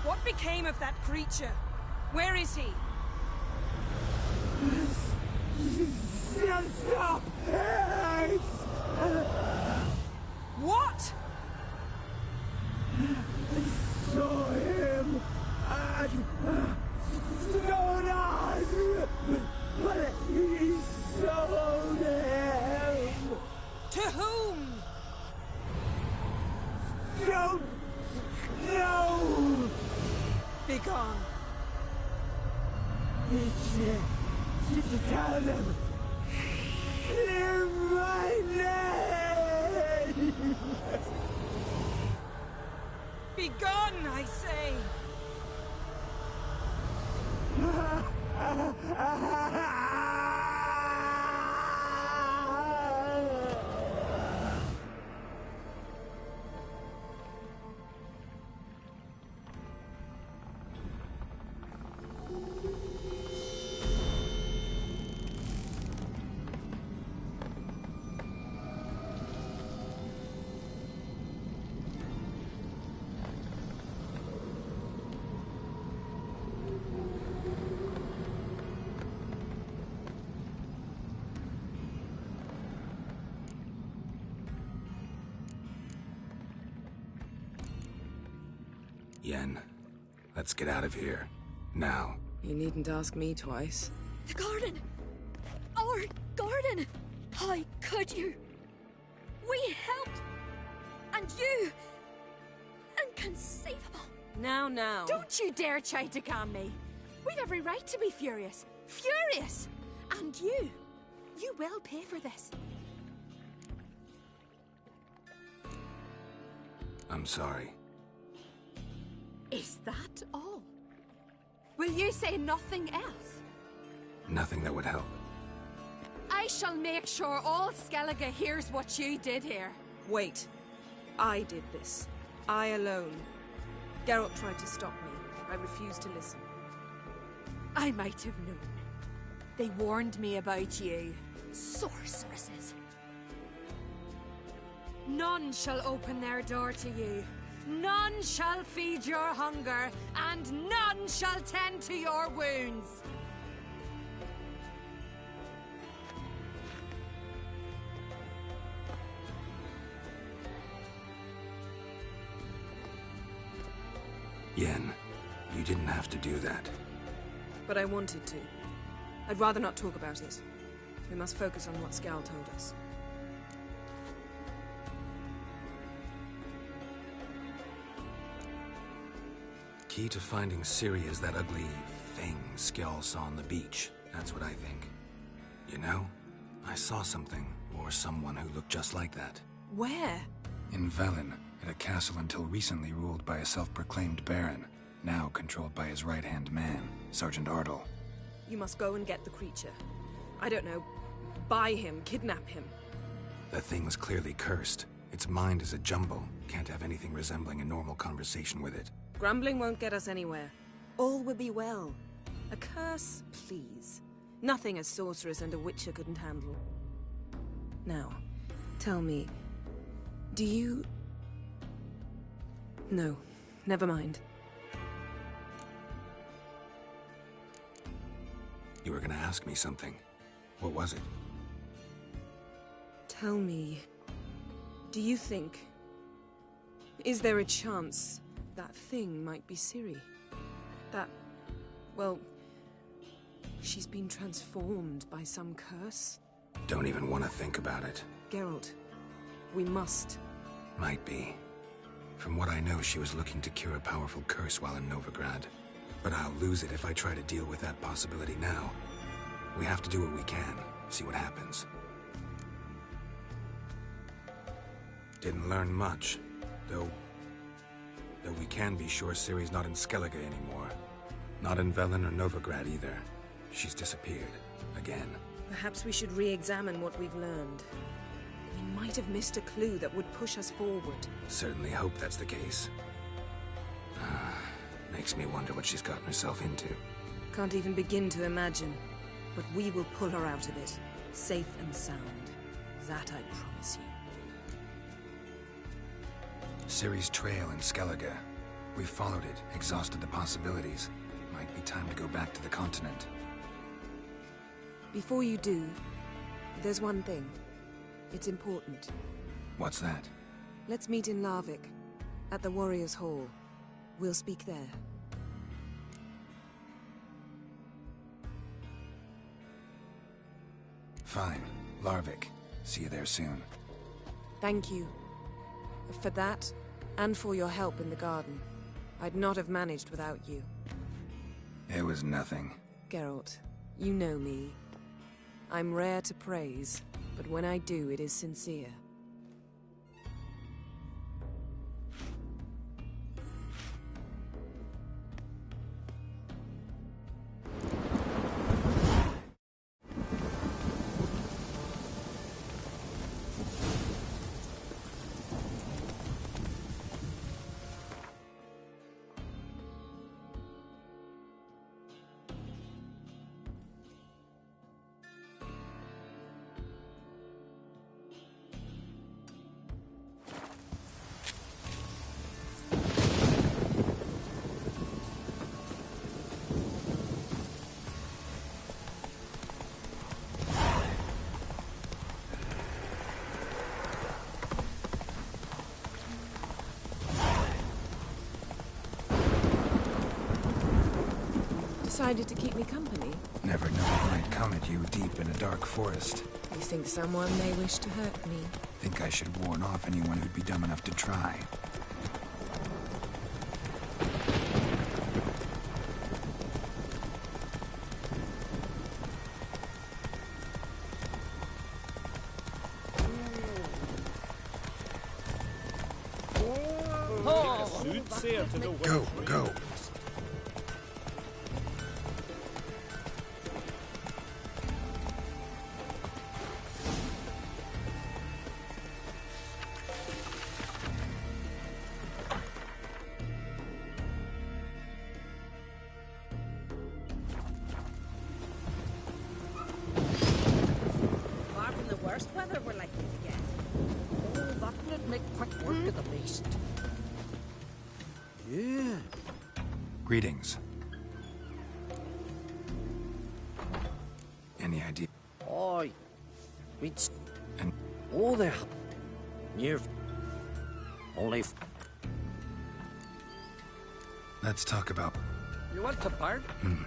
What became of that creature? Where is he? Stop! What? I saw him at Stoneheart, but he sold him. To whom? Don't know. Begone. Tell them. Clear my name. Begone, I say. Yen, let's get out of here. Now. You needn't ask me twice. The garden! Our garden! How could you? We helped! And you! Inconceivable! Now. Don't you dare try to calm me! We've every right to be furious. Furious! And you will pay for this. I'm sorry. Is that all? Will you say nothing else? Nothing that would help. I shall make sure all Skellige hears what you did here. Wait. I did this. I alone. Geralt tried to stop me. I refused to listen. I might have known. They warned me about you. Sorceresses. None shall open their door to you. None shall feed your hunger, and none shall tend to your wounds. Yen, you didn't have to do that. But I wanted to. I'd rather not talk about it. We must focus on what Scal told us. Key to finding Ciri is that ugly thing Skjall saw on the beach. That's what I think. You know, I saw something, or someone who looked just like that. Where? In Velen, at a castle until recently ruled by a self-proclaimed baron, now controlled by his right-hand man, Sergeant Ardle. You must go and get the creature. I don't know, buy him, kidnap him. The thing's clearly cursed. Its mind is a jumble. Can't have anything resembling a normal conversation with it. Grumbling won't get us anywhere. All will be well. A curse, please. Nothing a sorceress and a witcher couldn't handle. Now, tell me, do you... No, never mind. You were gonna ask me something. What was it? Tell me, do you think... Is there a chance that thing might be Ciri? That... well... she's been transformed by some curse? Don't even want to think about it. Geralt, we must. Might be. From what I know, she was looking to cure a powerful curse while in Novigrad. But I'll lose it if I try to deal with that possibility now. We have to do what we can, see what happens. Didn't learn much, though we can be sure Ciri's not in Skellige anymore. Not in Velen or Novigrad either. She's disappeared. Again. Perhaps we should re-examine what we've learned. We might have missed a clue that would push us forward. Certainly hope that's the case. Makes me wonder what she's gotten herself into. Can't even begin to imagine. But we will pull her out of it. Safe and sound. That I promise you. Ciri's trail in Skellige. We followed it, exhausted the possibilities. Might be time to go back to the continent. Before you do, there's one thing. It's important. What's that? Let's meet in Larvik, at the Warriors' Hall. We'll speak there. Fine. Larvik. See you there soon. Thank you. For that, and for your help in the garden. I'd not have managed without you. It was nothing. Geralt, you know me. I'm rare to praise, but when I do, it is sincere. Decided to keep me company? Never know what might come at you deep in a dark forest. You think someone may wish to hurt me? Think I should warn off anyone who'd be dumb enough to try. Go, go. priest. Yeah. Greetings. Any idea? Aye. We'd... And... Oh, there. Near... Only... Let's talk about... You want to bird? Hmm.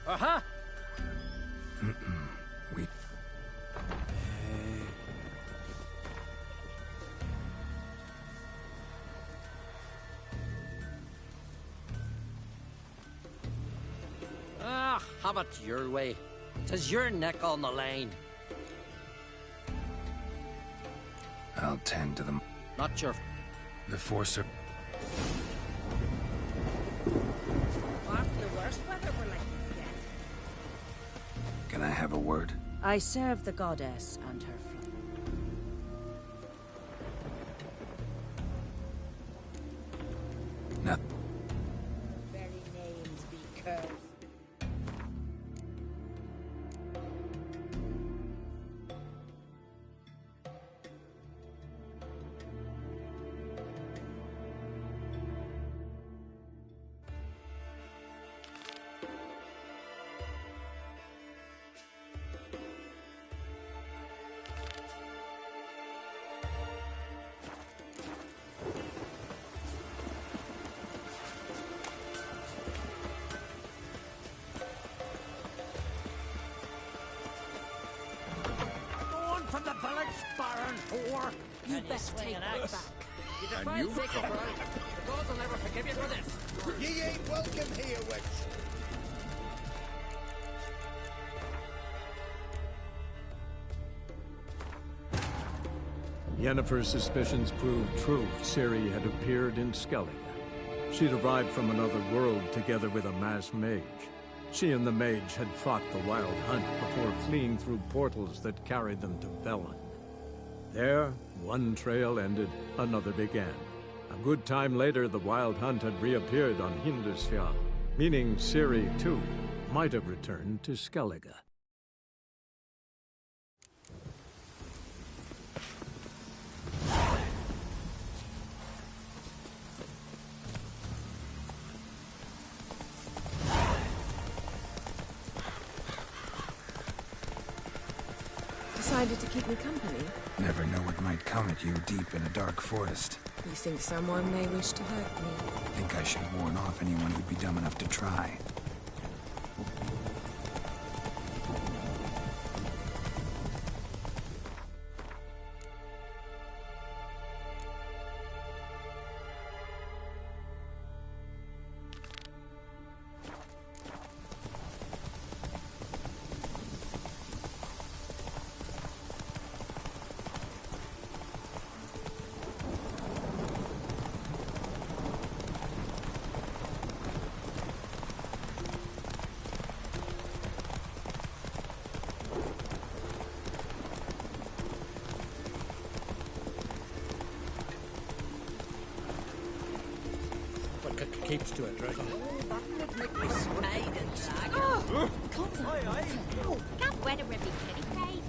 Aha! We... Ah, have it your way. 'Tis your neck on the line. I'll tend to them. Not your... The Forcer... After the worst weather we're like to get. Can I have a word? I serve the goddess and her flock. Not... Very names be cursed. From the village, Baron whore! You Can best swing take an that axe? back. You defile sacred ground. The gods will never forgive you for this. Ye ain't welcome here, witch. Yennefer's suspicions proved true. Ciri had appeared in Skellige. She'd arrived from another world together with a masked mage. She and the mage had fought the Wild Hunt before fleeing through portals that carried them to Velen. There, one trail ended, another began. A good time later, the Wild Hunt had reappeared on Hindusfjall, meaning Ciri, too, might have returned to Skellige. Decided to keep me company? Never know what might come at you deep in a dark forest. You think someone may wish to hurt me? Think I should warn off anyone who'd be dumb enough to try. Keeps to it, right? That would make me smile and drag. Oh, come on. Aye, aye. Oh, can't wear a ribbon, kitty,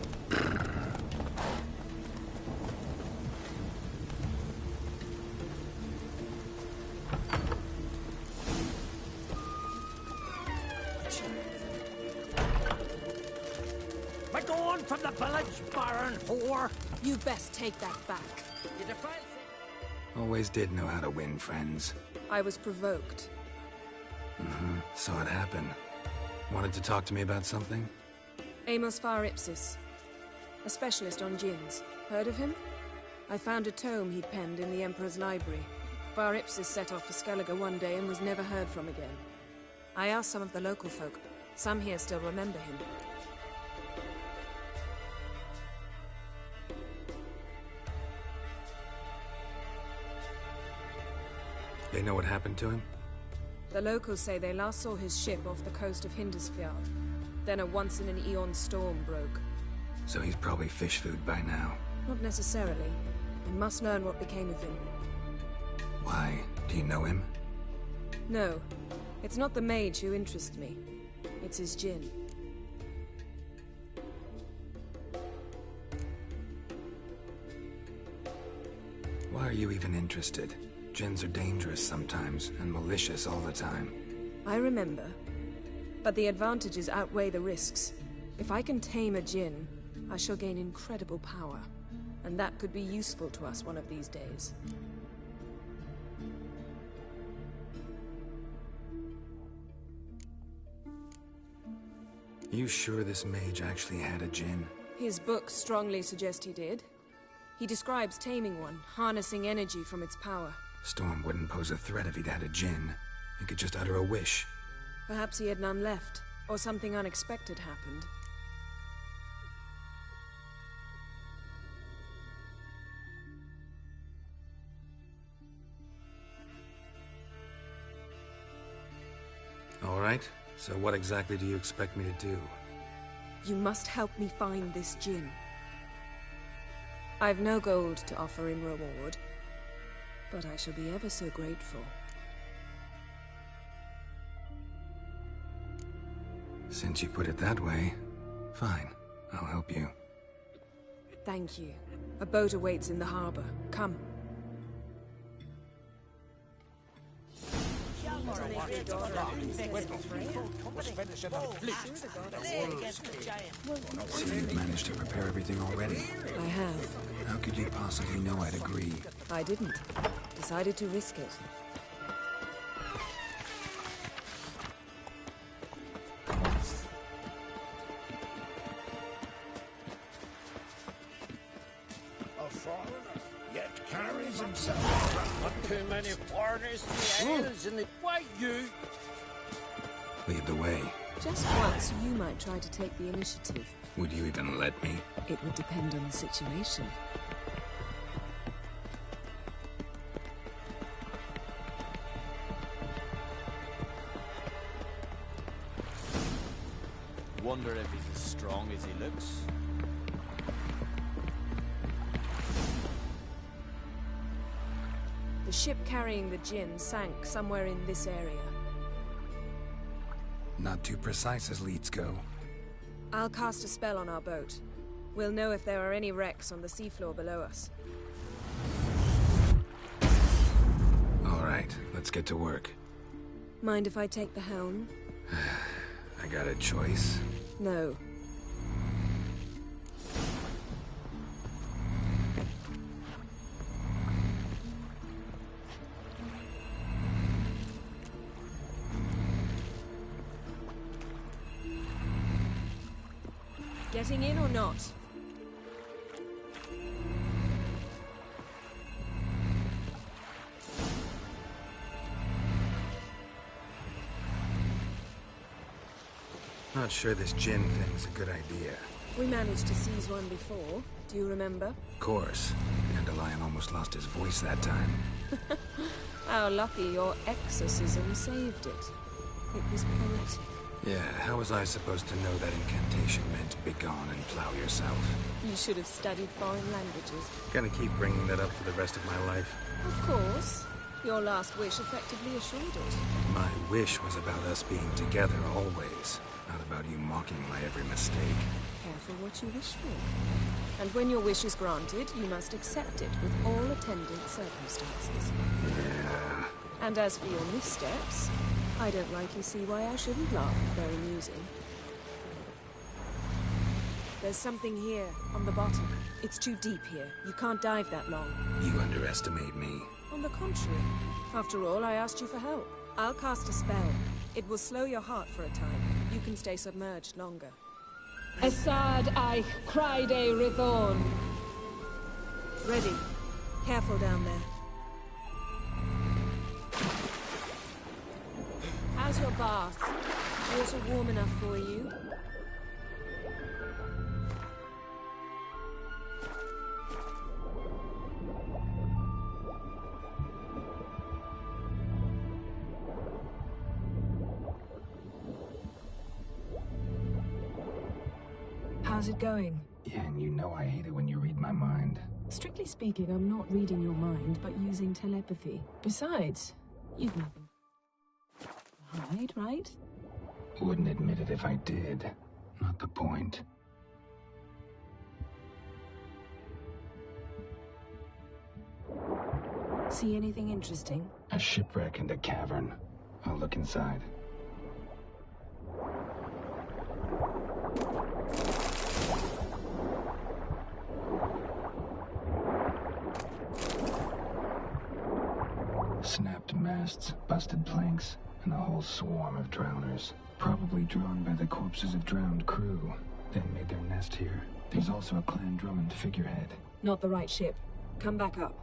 We're going from the village, Baron whore! You best take that back. You defile... Always did know how to win friends. I was provoked. Saw it happen. Wanted to talk to me about something? Amos Var Ipsis, a specialist on djinns. Heard of him? I found a tome he'd penned in the Emperor's library. Var Ipsis set off for Skellige one day and was never heard from again. I asked some of the local folk. Some here still remember him. They know what happened to him? The locals say they last saw his ship off the coast of Hindusfjall. Then a once-in-an-eon storm broke. So he's probably fish food by now. Not necessarily. I must learn what became of him. Why? Do you know him? No. It's not the mage who interests me. It's his djinn. Why are are you even interested? Djinns are dangerous sometimes, and malicious all the time. I remember. But the advantages outweigh the risks. If I can tame a Djinn, I shall gain incredible power. And that could be useful to us one of these days. You sure this mage actually had a Djinn? His books strongly suggest he did. He describes taming one, harnessing energy from its power. Storm wouldn't pose a threat if he'd had a Djinn. He could just utter a wish. Perhaps he had none left, or something unexpected happened. All right, so what exactly do you expect me to do? You must help me find this Djinn. I've no gold to offer in reward, but I shall be ever so grateful. Since you put it that way, fine. I'll help you. Thank you. A boat awaits in the harbor. Come. So you've managed to prepare everything already? I have. How could you possibly know I'd agree? I didn't. Decided to risk it. A foreigner, yet carries himself. Not too many foreigners in the isles, and why you? Lead the way. Just once, you might try to take the initiative. Would you even let me? It would depend on the situation. Wonder if he's as strong as he looks. The ship carrying the Djinn sank somewhere in this area. Not too precise as leads go. I'll cast a spell on our boat. We'll know if there are any wrecks on the seafloor below us. All right, let's get to work. Mind if I take the helm? I got a choice? No. Getting in or not? Not sure this Djinn thing's a good idea. We managed to seize one before. Do you remember? Of course. Dandelion almost lost his voice that time. How lucky your exorcism saved it. It was poetic. Yeah, how was I supposed to know that incantation meant begone and plow yourself? You should have studied foreign languages. Gonna keep bringing that up for the rest of my life. Of course. Your last wish effectively assured it. My wish was about us being together always, not about you mocking my every mistake. Careful what you wish for. And when your wish is granted, you must accept it with all attendant circumstances. Yeah. And as for your missteps, I don't rightly see why I shouldn't laugh. Very amusing. There's something here, on the bottom. It's too deep here. You can't dive that long. You underestimate me. On the contrary. After all, I asked you for help. I'll cast a spell. It will slow your heart for a time. You can stay submerged longer. Assad Eich Cryde Rithorn. Ready. Careful down there. How's your bath? Water warm enough for you? How's it going? Yeah, and you know I hate it when you read my mind. Strictly speaking, I'm not reading your mind, but using telepathy. Besides, you've nothing. Right? Wouldn't admit it if I did. Not the point. See anything interesting? A shipwreck and a cavern. I'll look inside. Snapped masts, busted planks, and a whole swarm of drowners. Probably drawn by the corpses of drowned crew, then made their nest here. There's also a Clan Drummond figurehead. Not the right ship. Come back up.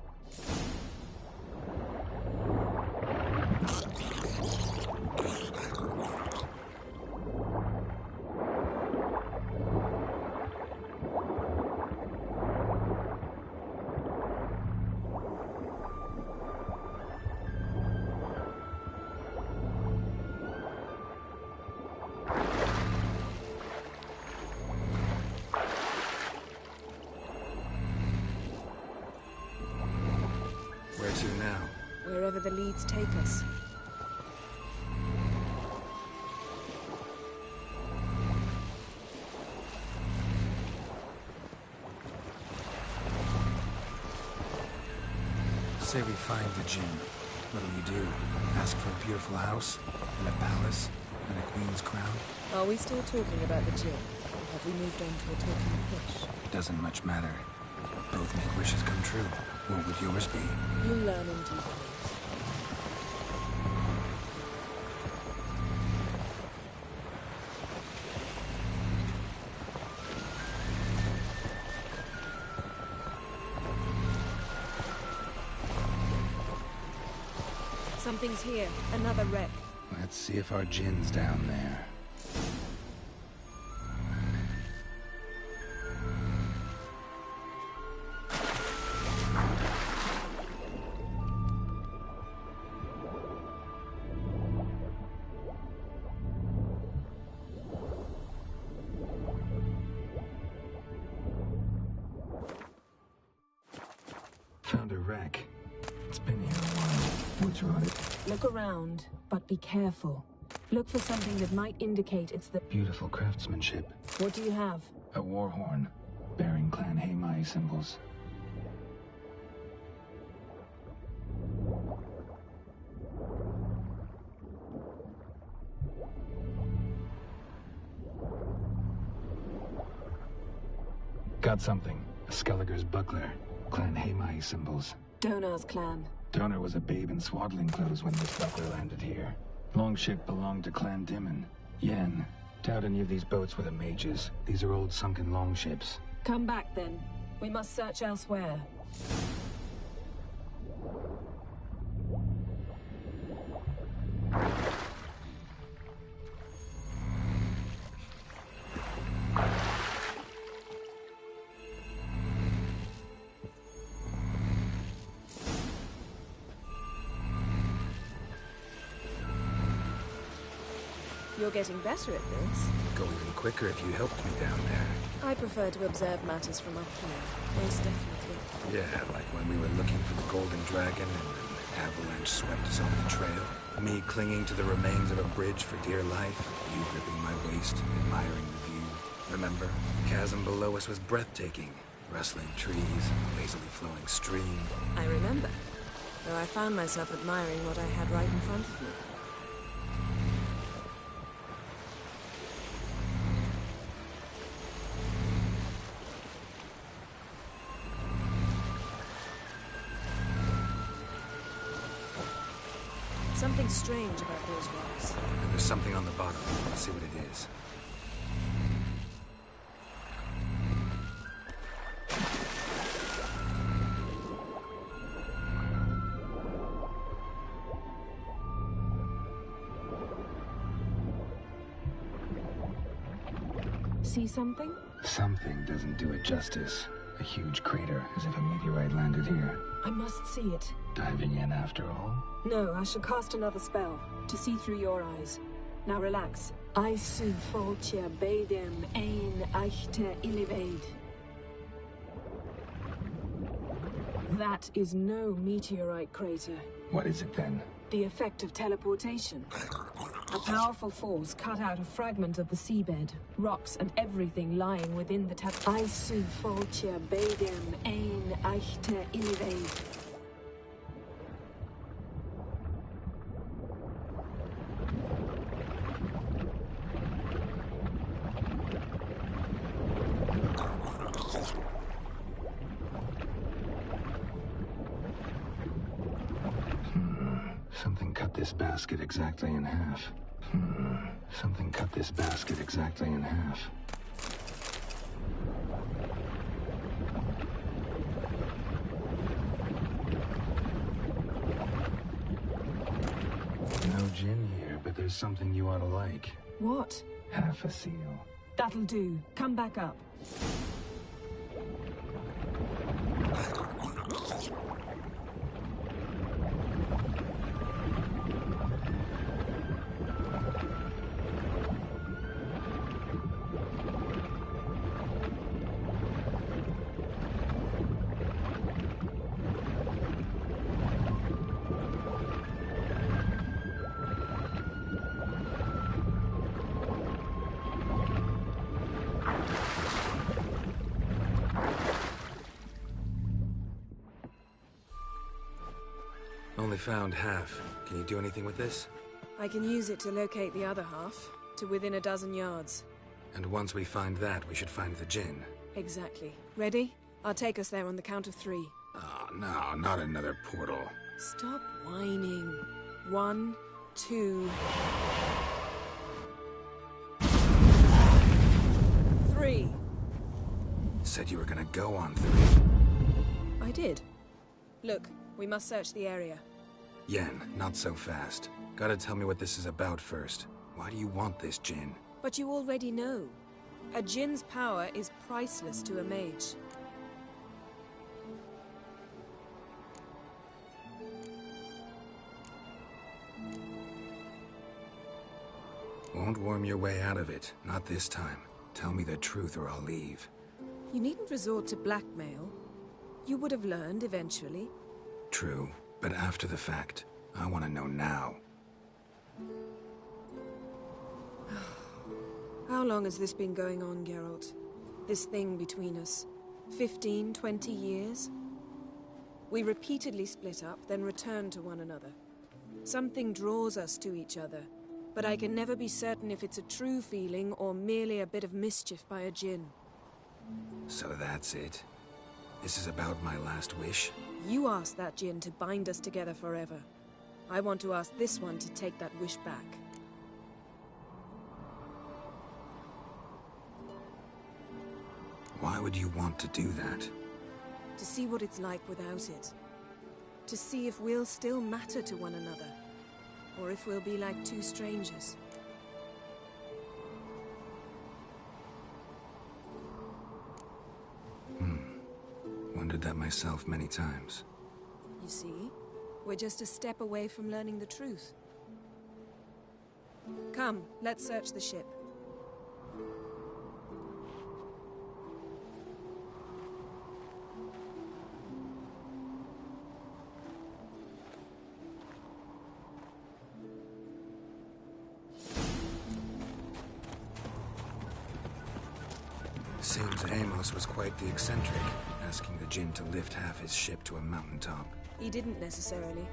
Where to now? Wherever the leads take us. Say we find the Jinn. What'll you do? Ask for a beautiful house? And a palace? And a queen's crown? Are we still talking about the Jinn? Or have we moved on to a talking fish? Doesn't much matter. Both make wishes come true. What would yours be? You learn in due course. Something's here. Another wreck. Let's see if our Jinn's down there. Found a wreck. It's been here a while. What's rotted? Look around, but be careful. Look for something that might indicate it's the... Beautiful craftsmanship. What do you have? A war horn, bearing Clan Haemai symbols. Got something. A Skelliger's buckler. Clan Haemai symbols. Donar's clan. Donar was a babe in swaddling clothes when this buckler landed here. Longship belonged to Clan Dimon. Yen. Doubt any of these boats were the mages. These are old sunken longships. Come back then. We must search elsewhere. You're getting better at this. Go even quicker if you helped me down there. I prefer to observe matters from up here, most definitely. Yeah, like when we were looking for the Golden Dragon and an avalanche swept us off the trail. Me clinging to the remains of a bridge for dear life. You gripping my waist, admiring the view. Remember? The chasm below us was breathtaking. Rustling trees, a lazily flowing stream. I remember. Though I found myself admiring what I had right in front of me. Something strange about those rocks. And there's something on the bottom. Let's see what it is. See something? Something doesn't do it justice. A huge crater, as if a meteorite landed here. I must see it. Diving in after all? No, I shall cast another spell, to see through your eyes. Now relax. I su foltia bedem ein eichte illivaid. That is no meteorite crater. What is it then? The effect of teleportation. A powerful force cut out a fragment of the seabed, rocks and everything lying within the I su foltia bedem ein eichte illivaid. cut this basket exactly in half. Something cut this basket exactly in half. No gin here, but there's something you ought to like. What? Half a seal. That'll do. Come back up. Only found half. Can you do anything with this? I can use it to locate the other half, to within a dozen yards. And once we find that, we should find the gin. Exactly. Ready? I'll take us there on the count of 3. Oh, no, not another portal. Stop whining. 1, 2... 3. Said you were gonna go on 3. I did. Look, we must search the area. Yen, not so fast. Gotta tell me what this is about first. Why do you want this gin? But you already know. A djinn's power is priceless to a mage. Won't worm your way out of it. Not this time. Tell me the truth or I'll leave. You needn't resort to blackmail. You would have learned eventually. True, but after the fact. I want to know now. How long has this been going on, Geralt? This thing between us? 15, 20 years? We repeatedly split up, then returned to one another. Something draws us to each other, but I can never be certain if it's a true feeling or merely a bit of mischief by a djinn. So that's it? This is about my last wish? You asked that djinn to bind us together forever. I want to ask this one to take that wish back. Why would you want to do that? To see what it's like without it. To see if we'll still matter to one another. Or if we'll be like two strangers. Wondered that myself many times. You see? We're just a step away from learning the truth. Come, let's search the ship. Seems Amos was quite the eccentric, asking the djinn to lift half his ship to a mountaintop. He didn't necessarily.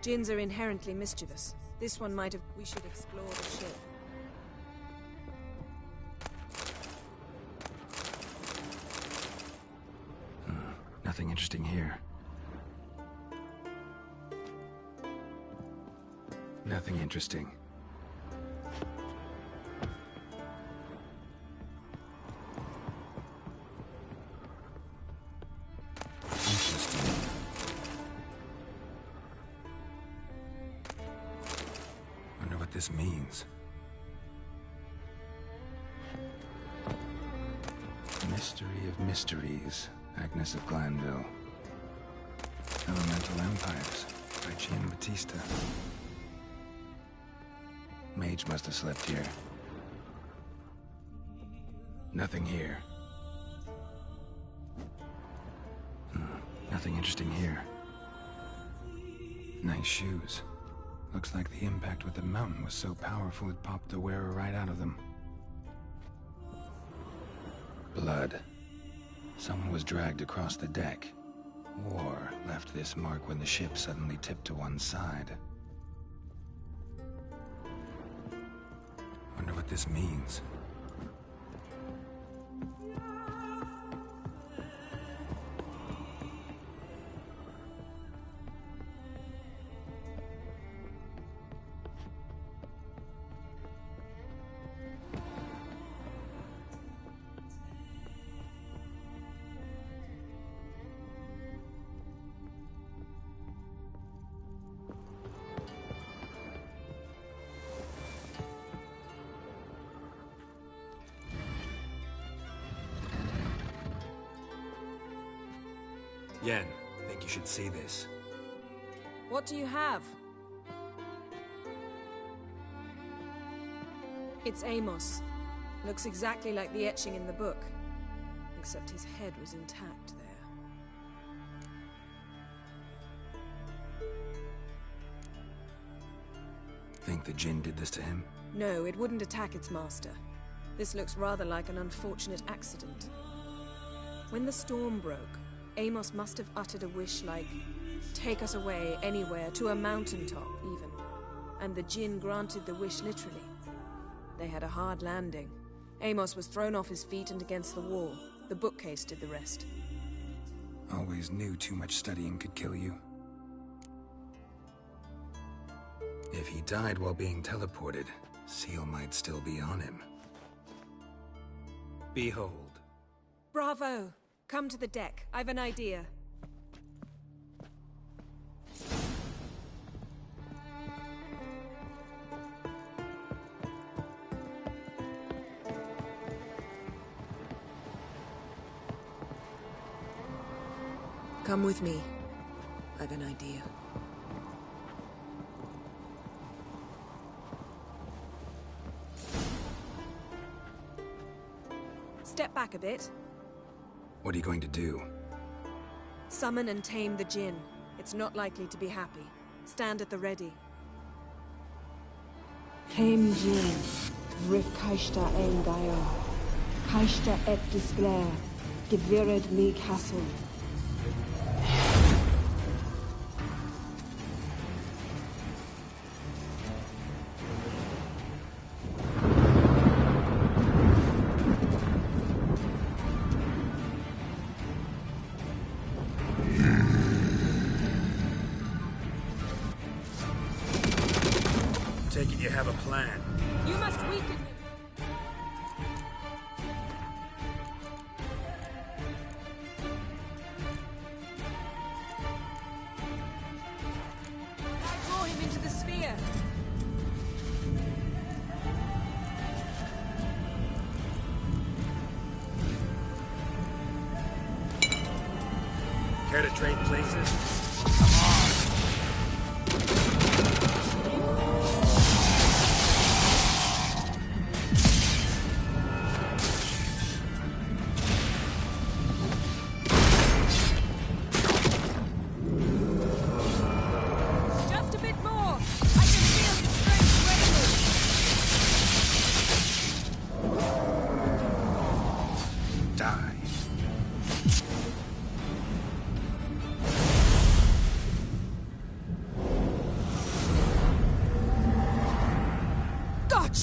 Djinns are inherently mischievous. This one might have... We should explore the ship. Nothing interesting here. Nothing interesting. This means. Mystery of Mysteries, Agnes of Glanville. Elemental Empires, by Giambattista. Mage must have slept here. Nothing here. Nothing interesting here. Nice shoes. Looks like the impact with the mountain was so powerful it popped the wearer right out of them. Blood. Someone was dragged across the deck. Or left this mark when the ship suddenly tipped to one side. Wonder what this means. Yen, I think you should see this. What do you have? It's Amos. Looks exactly like the etching in the book. Except his head was intact there. Think the Jinn did this to him? No, it wouldn't attack its master. This looks rather like an unfortunate accident. When the storm broke, Amos must have uttered a wish like, "Take us away, anywhere, to a mountaintop, even." And the Jinn granted the wish literally. They had a hard landing. Amos was thrown off his feet and against the wall. The bookcase did the rest. Always knew too much studying could kill you. If he died while being teleported, Seal might still be on him. Behold. Bravo! Come to the deck. I've an idea. Come with me. I've an idea. Step back a bit. What are you going to do? Summon and tame the Jinn. It's not likely to be happy. Stand at the ready. Tame Jinn, Rif Kaishta ein Gaia, Kaishta et Disglair, Gevired me Castle. Take it you have a plan. You must weaken him. I draw him into the sphere. Care to trade places?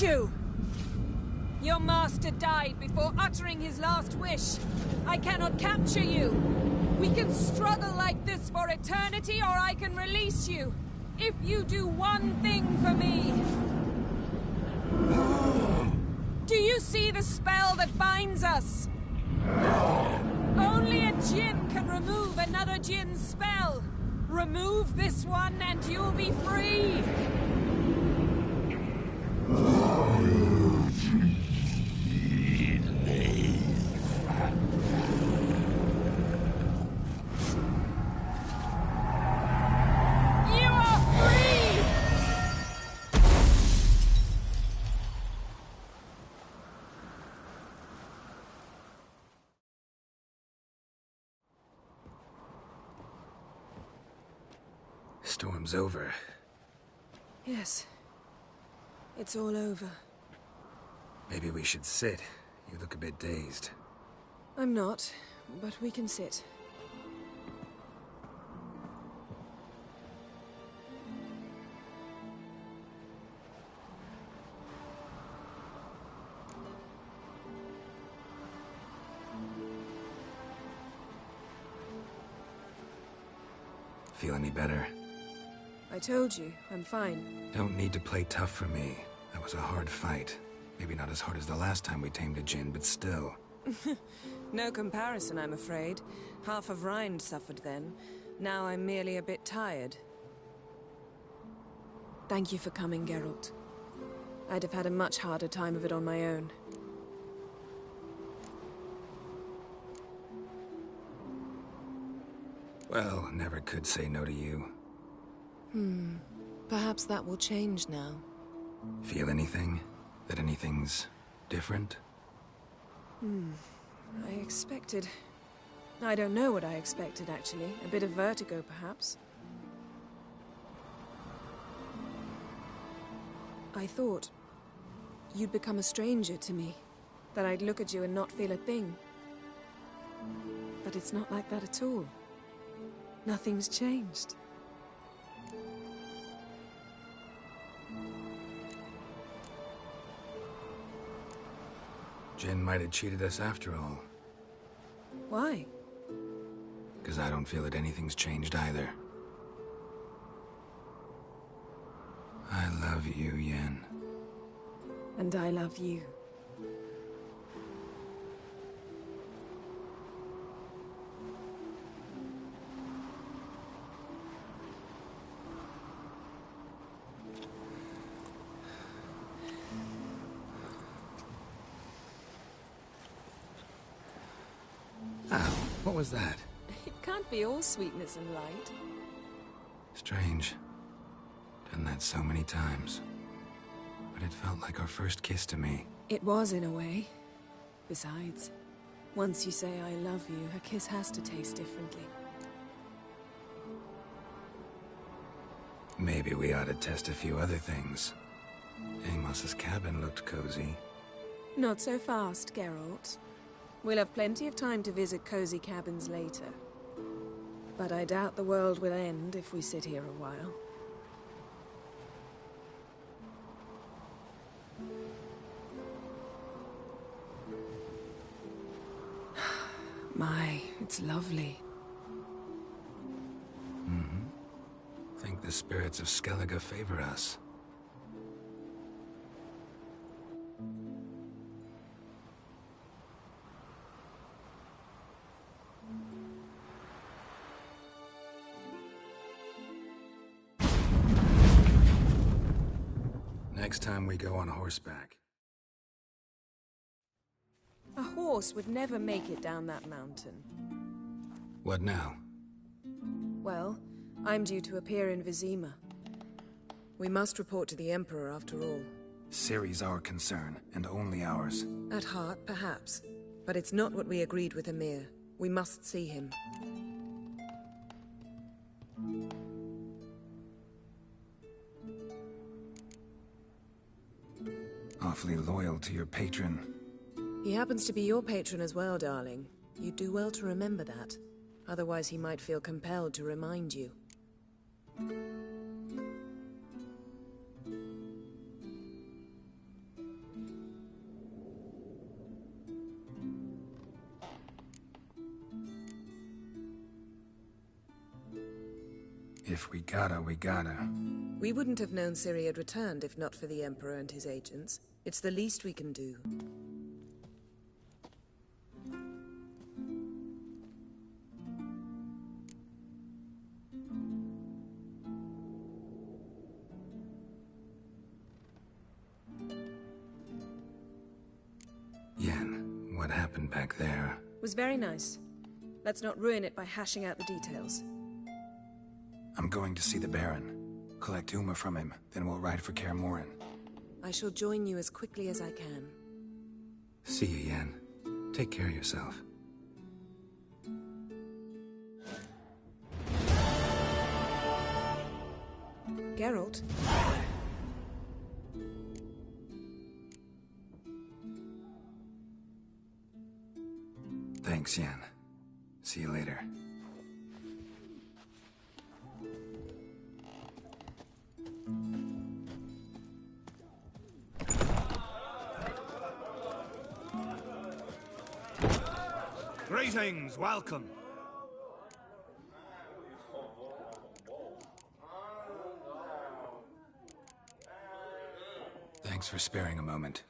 You! Your master died before uttering his last wish. I cannot capture you. We can struggle like this for eternity, or I can release you. If you do one thing for me. Do you see the spell that binds us? Only a Jinn can remove another Jinn's spell. Remove this one and you'll be free. Storm's over. Yes. It's all over. Maybe we should sit. You look a bit dazed. I'm not, but we can sit. Feel any better? I told you, I'm fine. Don't need to play tough for me. That was a hard fight. Maybe not as hard as the last time we tamed a Jinn, but still. No comparison, I'm afraid. Half of Rind suffered then. Now I'm merely a bit tired. Thank you for coming, Geralt. I'd have had a much harder time of it on my own. Well, never could say no to you. Perhaps that will change now. Feel anything? That anything's different? I expected... I don't know what I expected, actually. A bit of vertigo, perhaps. I thought you'd become a stranger to me. That I'd look at you and not feel a thing. But it's not like that at all. Nothing's changed. Jin might have cheated us after all. Why? Because I don't feel that anything's changed either. I love you, Yen. And I love you. Ow, what was that? It can't be all sweetness and light. Strange. Done that so many times. But it felt like our first kiss to me. It was, in a way. Besides, once you say I love you, a kiss has to taste differently. Maybe we ought to test a few other things. Amos's cabin looked cozy. Not so fast, Geralt. We'll have plenty of time to visit cozy cabins later. But I doubt the world will end if we sit here a while. My, it's lovely. Think the spirits of Skellige favor us. Next time we go on horseback. A horse would never make it down that mountain. What now? Well, I'm due to appear in Vizima. We must report to the Emperor after all. Ciri's our concern, and only ours. At heart, perhaps. But it's not what we agreed with Emir. We must see him. Awfully loyal to your patron. He happens to be your patron as well, darling. You'd do well to remember that. Otherwise he might feel compelled to remind you. If we gotta, we gotta. We wouldn't have known Ciri had returned if not for the Emperor and his agents. It's the least we can do. Yen, what happened back there? Was very nice. Let's not ruin it by hashing out the details. I'm going to see the Baron. Collect Uma from him, then we'll ride for Kaer Morhen. I shall join you as quickly as I can. See you, Yen. Take care of yourself. Geralt? Thanks, Yen. See you later. Greetings, welcome. Thanks for sparing a moment.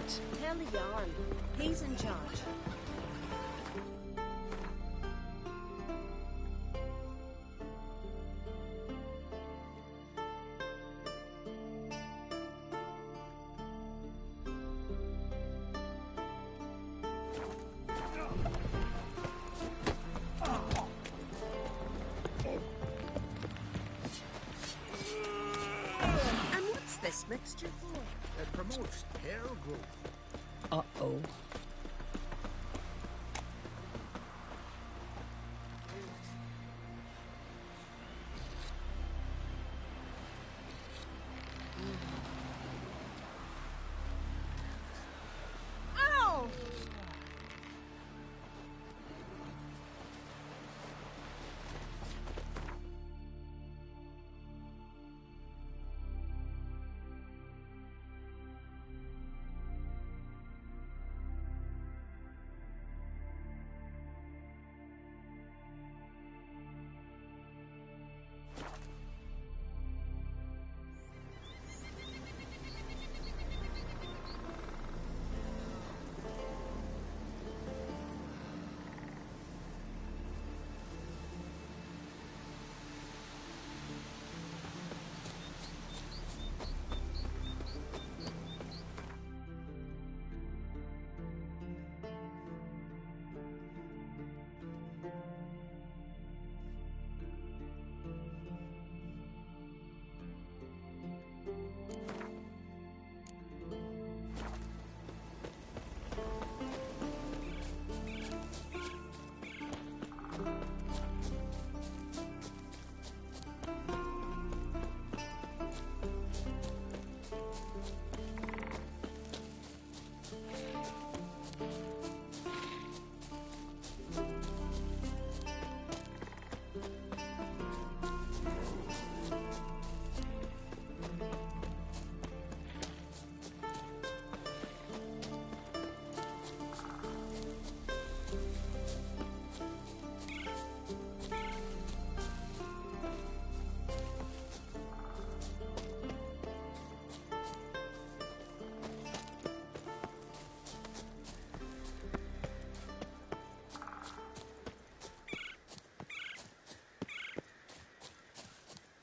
it? Tell the Jarl. He's in charge. This mixture for? It promotes hair growth. Uh-oh. Ow!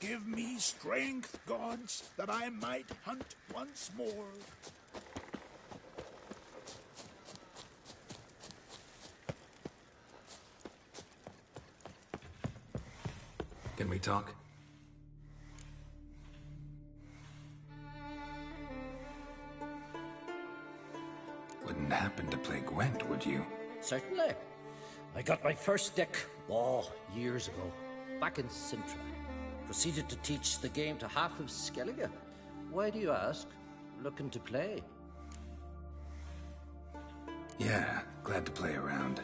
Give me strength, gods, that I might hunt once more. Can we talk? Wouldn't happen to play Gwent, would you? Certainly. I got my first deck, years ago, back in Sintra. Proceeded to teach the game to half of Skellige. Why do you ask? Looking to play? Yeah, glad to play around.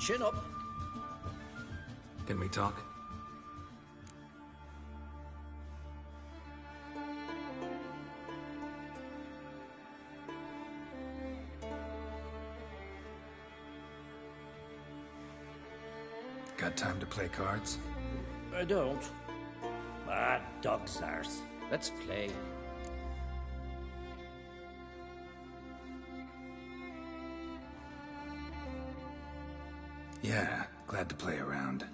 Chin up. Can we talk? Got time to play cards? I don't. Ah, dog's arse. Let's play. Yeah, glad to play around.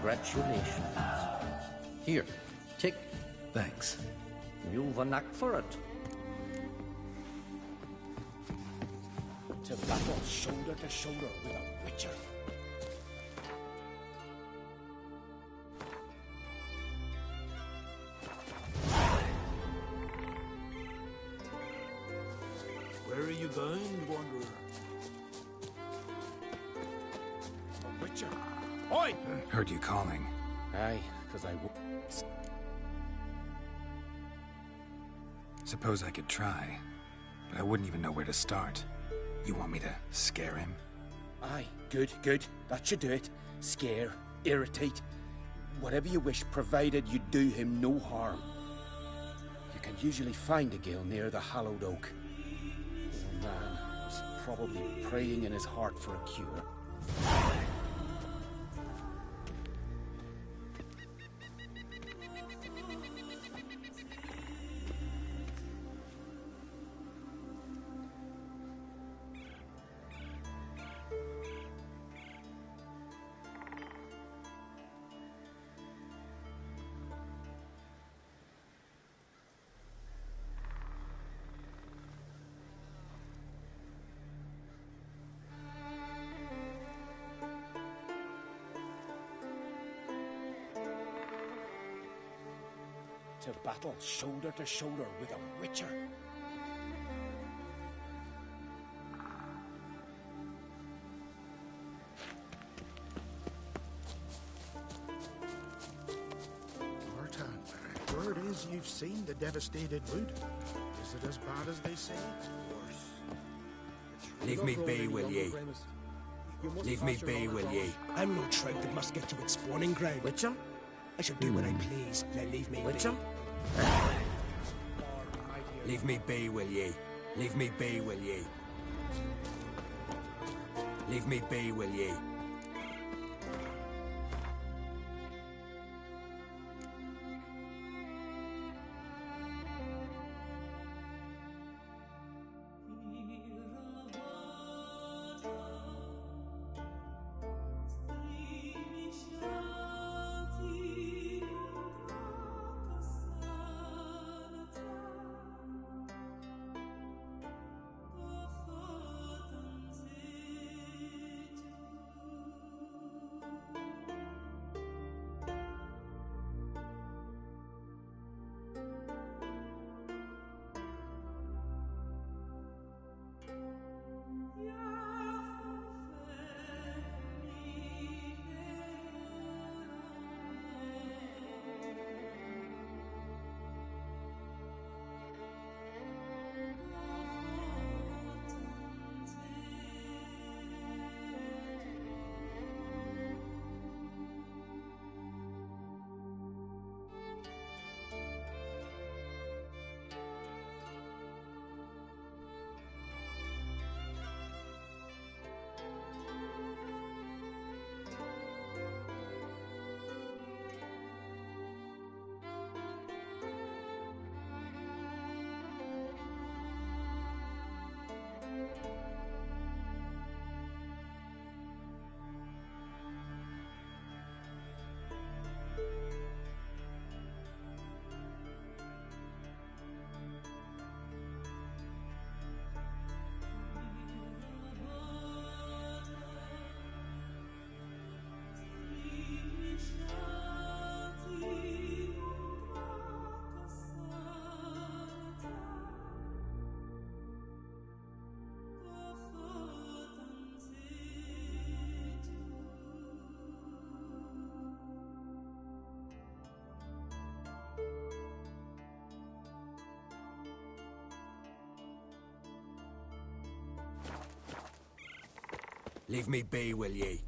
Congratulations. Here, take. Thanks. You've a knack for it. To battle shoulder to shoulder with a witcher. Where are you going, Wanderer? A witcher. Oi! Heard you calling. Aye, because I... Suppose I could try, but I wouldn't even know where to start. You want me to scare him? Aye, good, good. That should do it. Scare, irritate, whatever you wish, provided you do him no harm. You can usually find a gill near the hallowed oak. The man is probably praying in his heart for a cure. To battle shoulder to shoulder with a witcher. Martin, word is you've seen the devastated wood. Is it as bad as they say? Leave me be, will ye? Leave me be, will ye? I'm no trout that must get to its spawning ground. Witcher? I shall do what I please. Now leave me Witcher? be. Leave me be, will ye? Leave me be, will ye? Leave me be, will ye? Leave me be, will ye?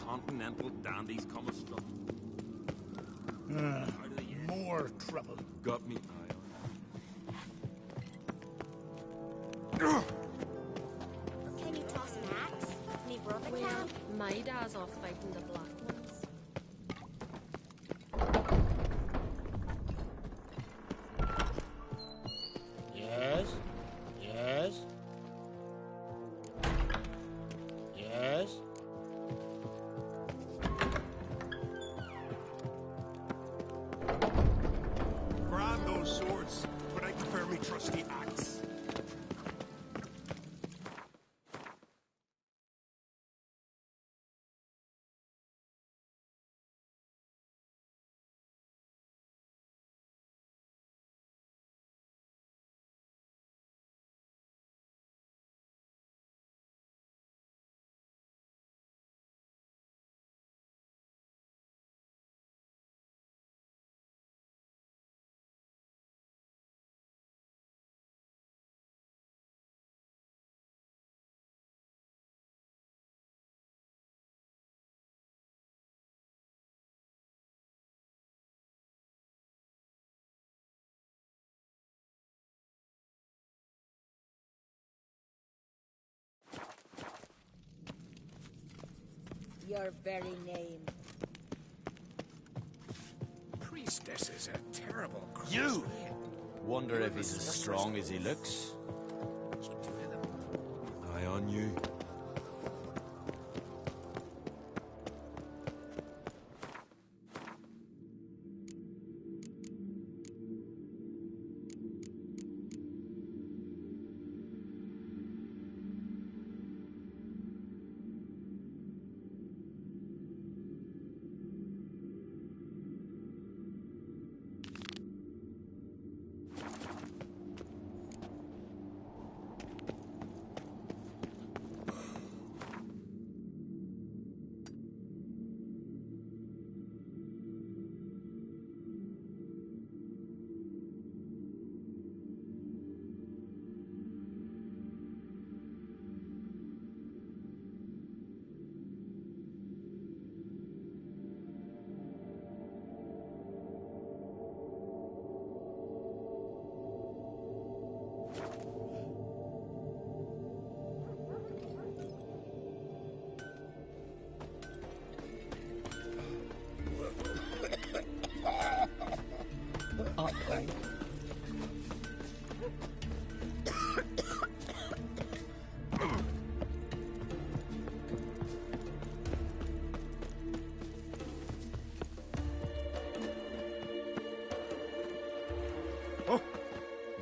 continental dandies come astray. More trouble. Got me eye on. Can you toss an axe? Me brother Well, my dad's off fighting the black ones. Yes? Yes? Yes? Grab those swords, but I prefer me trusty axe. Your very name. Priestess is a terrible creature. You! Wonder if he's as strong as he looks. eye on you.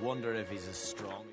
Wonder if he's as strong.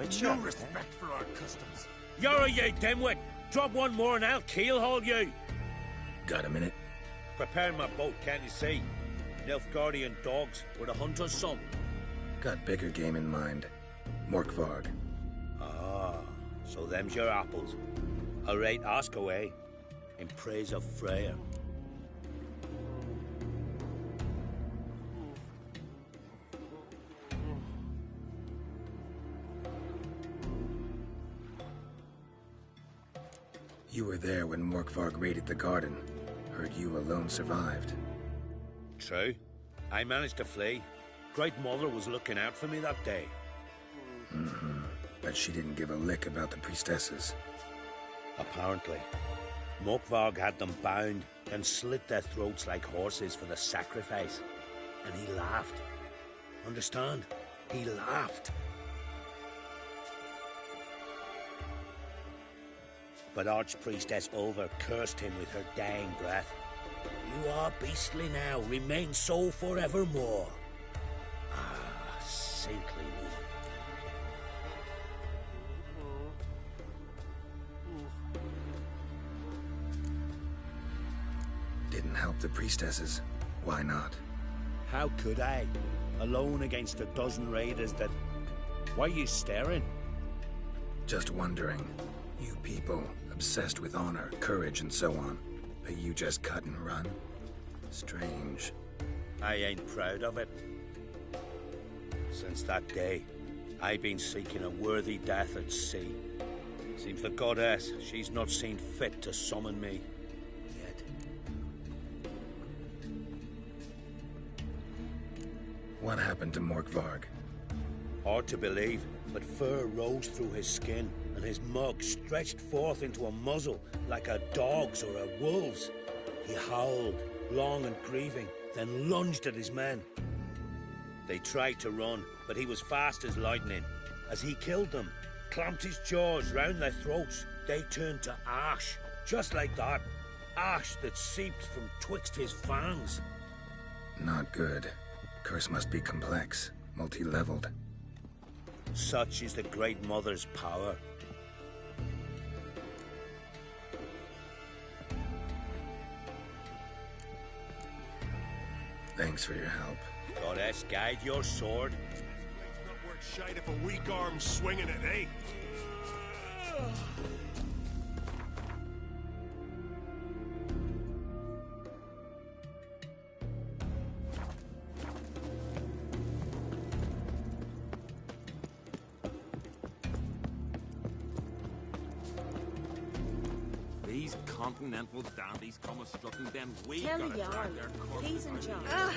Witcher. No respect for our customs. You're a ye dimwit! Drop one more and I'll keelhaul you! Got a minute? Prepare my boat, can't you see? Nilfgaardian dogs were the hunter's son. Got bigger game in mind. Morkvarg. Ah, so them's your apples. I'll rate ask away in praise of Freya. You were there when Morkvarg raided the garden. Heard you alone survived. True. I managed to flee. Great Mother was looking out for me that day. But she didn't give a lick about the priestesses. Apparently. Morkvarg had them bound and slit their throats like horses for the sacrifice. And he laughed. Understand? He laughed. But Archpriestess Ulver cursed him with her dying breath. You are beastly now, remain so forevermore. Ah, saintly woman. Didn't help the priestesses. Why not? How could I? Alone against a dozen raiders that... Why are you staring? Just wondering. You people, obsessed with honor, courage, and so on. But you just cut and run? Strange. I ain't proud of it. Since that day, I've been seeking a worthy death at sea. Seems the goddess, she's not seen fit to summon me. Yet. What happened to Morkvarg? Hard to believe, but fur rose through his skin, and his mug stretched forth into a muzzle like a dog's or a wolf's. He howled, long and grieving, then lunged at his men. They tried to run, but he was fast as lightning. As he killed them, clamped his jaws round their throats, they turned to ash, just like that. Ash that seeped from twixt his fangs. Not good. Curse must be complex, multi-leveled. Such is the Great Mother's power. Thanks for your help. Goddess, guide your sword. It's not worth shite if a weak arm's swinging it, eh? These continental dandies come a strutting them. We Tell gotta the drag yarn. their corpses. He's in charge.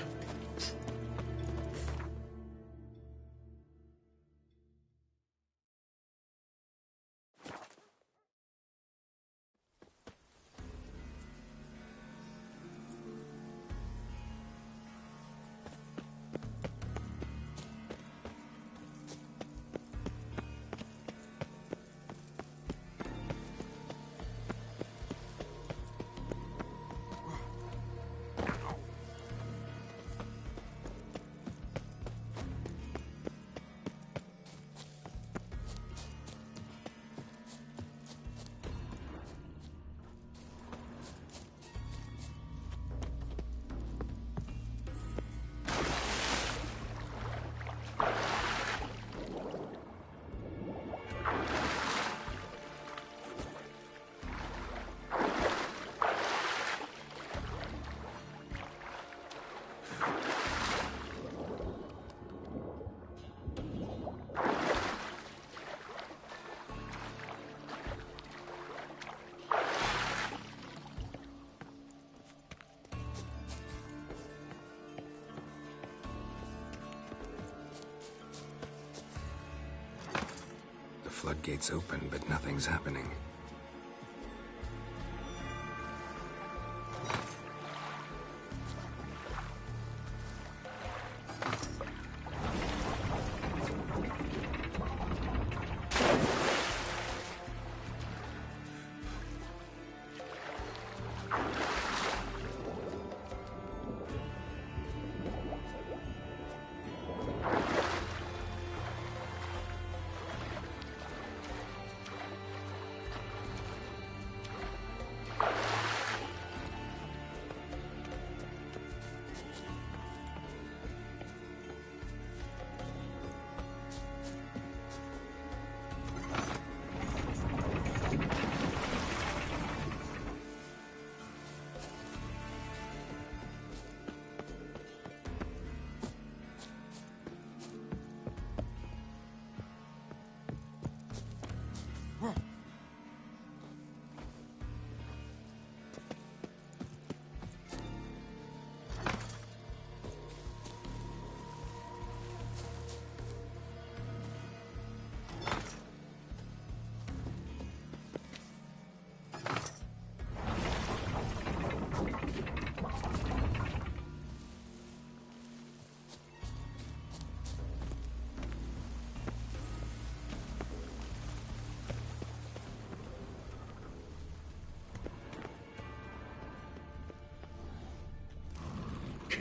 Floodgates open, but nothing's happening.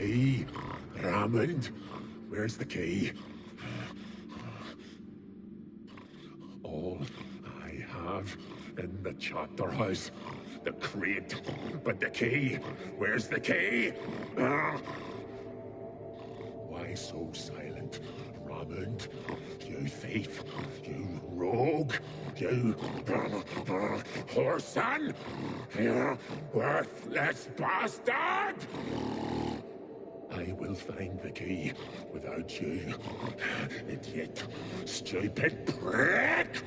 key? Raymond, where's the key? All I have in the chapter house, the crate, but the key, where's the key? Why so silent, Raymond? You thief, you rogue, you whoreson, you worthless bastard! I will find the key without you, idiot, stupid prick!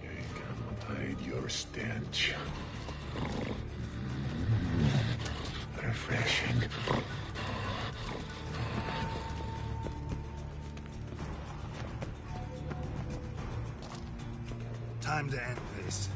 You cannot hide your stench. Refreshing. Time to end this.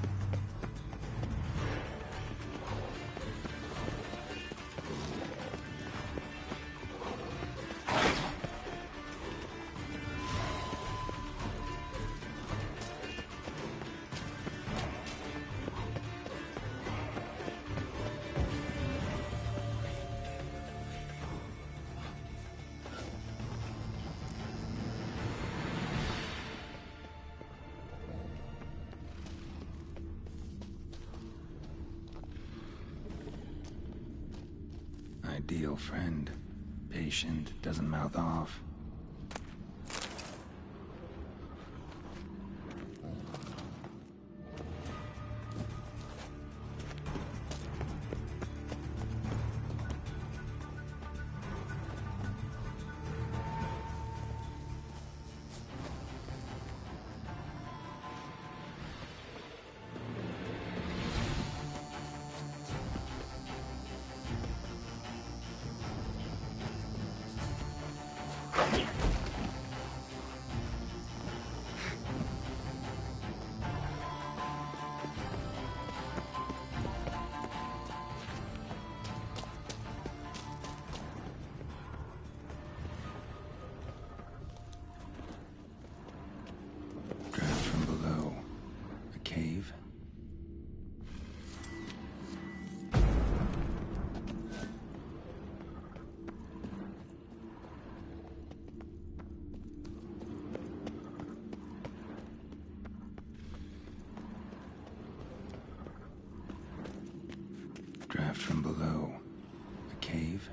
Ideal friend. Patient, doesn't mouth off. Draft from below. A cave?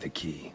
the key.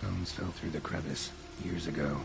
Bones fell through the crevice years ago.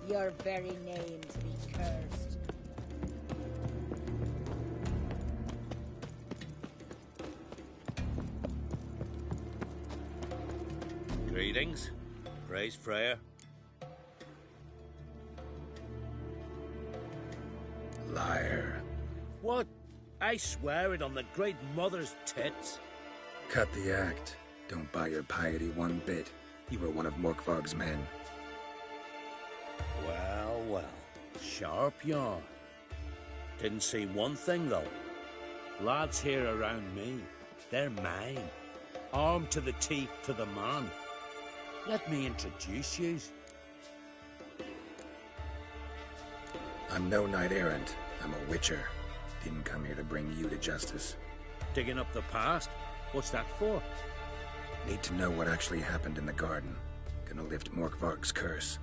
Your very name to be cursed. Greetings. Praise Freya. Liar. What? I swear it on the Great Mother's tits. Cut the act. Don't buy your piety one bit. You were one of Morkvarg's men. Well, well. Sharp yarn. Didn't see one thing, though. Lads here around me, they're mine. Armed to the teeth to the man. Let me introduce you. I'm no knight errant. I'm a witcher. Didn't come here to bring you to justice. Digging up the past? What's that for? Need to know what actually happened in the garden. Gonna lift Morkvarg's curse.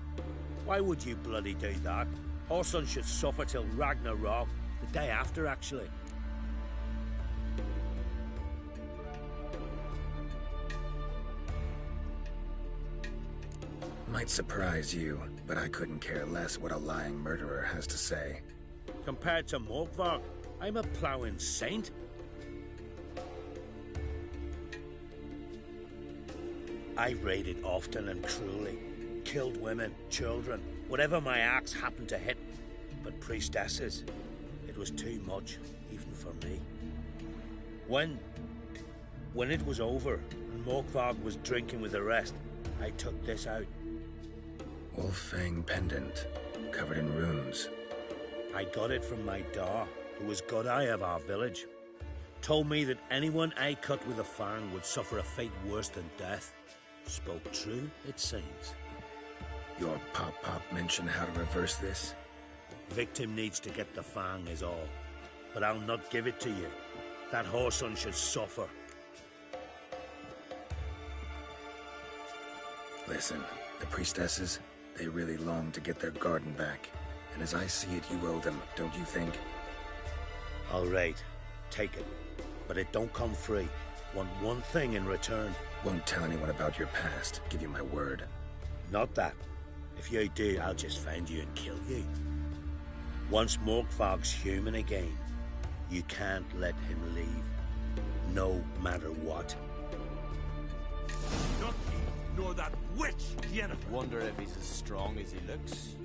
Why would you bloody do that? Our son should suffer till Ragnarok. The day after, actually. Might surprise you, but I couldn't care less what a lying murderer has to say. Compared to Morkvarg, I'm a ploughing saint. I raided often and cruelly. Killed women, children, whatever my axe happened to hit. But priestesses, it was too much, even for me. When it was over, and Morkvarg was drinking with the rest, I took this out. Wolffang pendant, covered in runes. I got it from my da, who was Godai of our village. Told me that anyone I cut with a fang would suffer a fate worse than death. Spoke true, it seems. Your pop mentioned how to reverse this? Victim needs to get the fang is all. But I'll not give it to you. That whoreson should suffer. Listen, the priestesses, they really long to get their garden back. And as I see it, you owe them, don't you think? All right, take it. But it don't come free. Want one thing in return. Won't tell anyone about your past, give you my word. Not that. If you do, I'll just find you and kill you. Once Morkvarg's human again, you can't let him leave. No matter what. Not he, nor that witch, Yennefer. Wonder if he's as strong as he looks.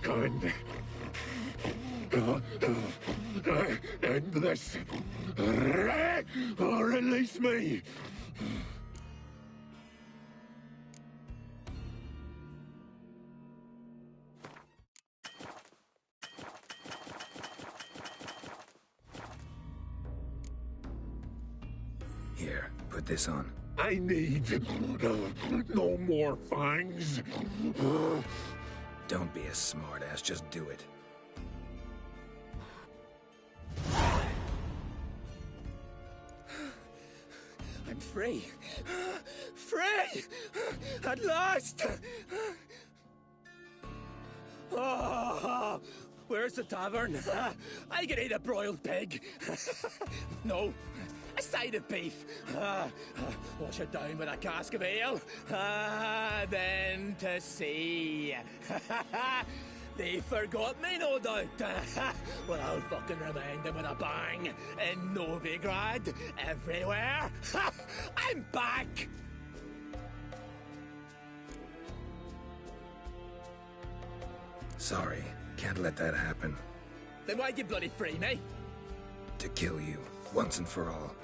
Kind. End this. Or release me. Here, put this on. I need no more fangs. Don't be a smartass, just do it. I'm free. Free! At last! Oh, where's the tavern? I can eat a broiled pig. No, a side of beef. Wash it down with a cask of ale. Then to sea. They forgot me, no doubt. Well, I'll fucking remind them with a bang. In Novigrad, everywhere. I'm back! Sorry, can't let that happen. Then why'd you bloody free me? To kill you, once and for all.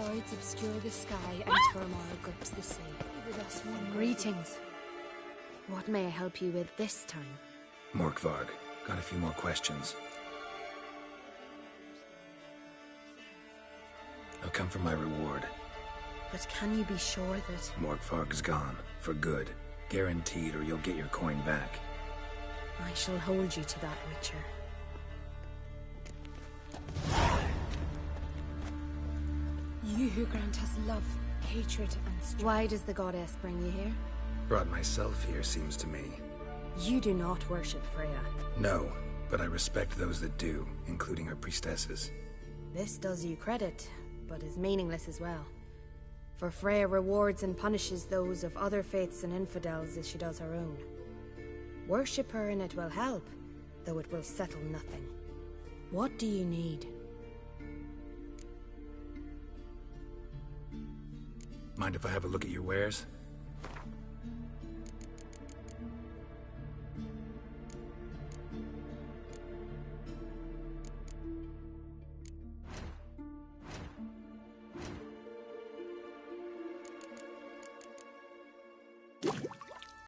Asteroids obscure the sky and turmoil grips the sea. Greetings. What may I help you with this time? Morkvarg, got a few more questions. I'll come for my reward. But can you be sure that... Morkvarg's gone. For good. Guaranteed, or you'll get your coin back. I shall hold you to that, Witcher. You who grant us love, hatred, and strength. Why does the goddess bring you here? Brought myself here, seems to me. You do not worship Freya. No, but I respect those that do, including her priestesses. This does you credit, but is meaningless as well. For Freya rewards and punishes those of other faiths and infidels as she does her own. Worship her and it will help, though it will settle nothing. What do you need? Mind if I have a look at your wares?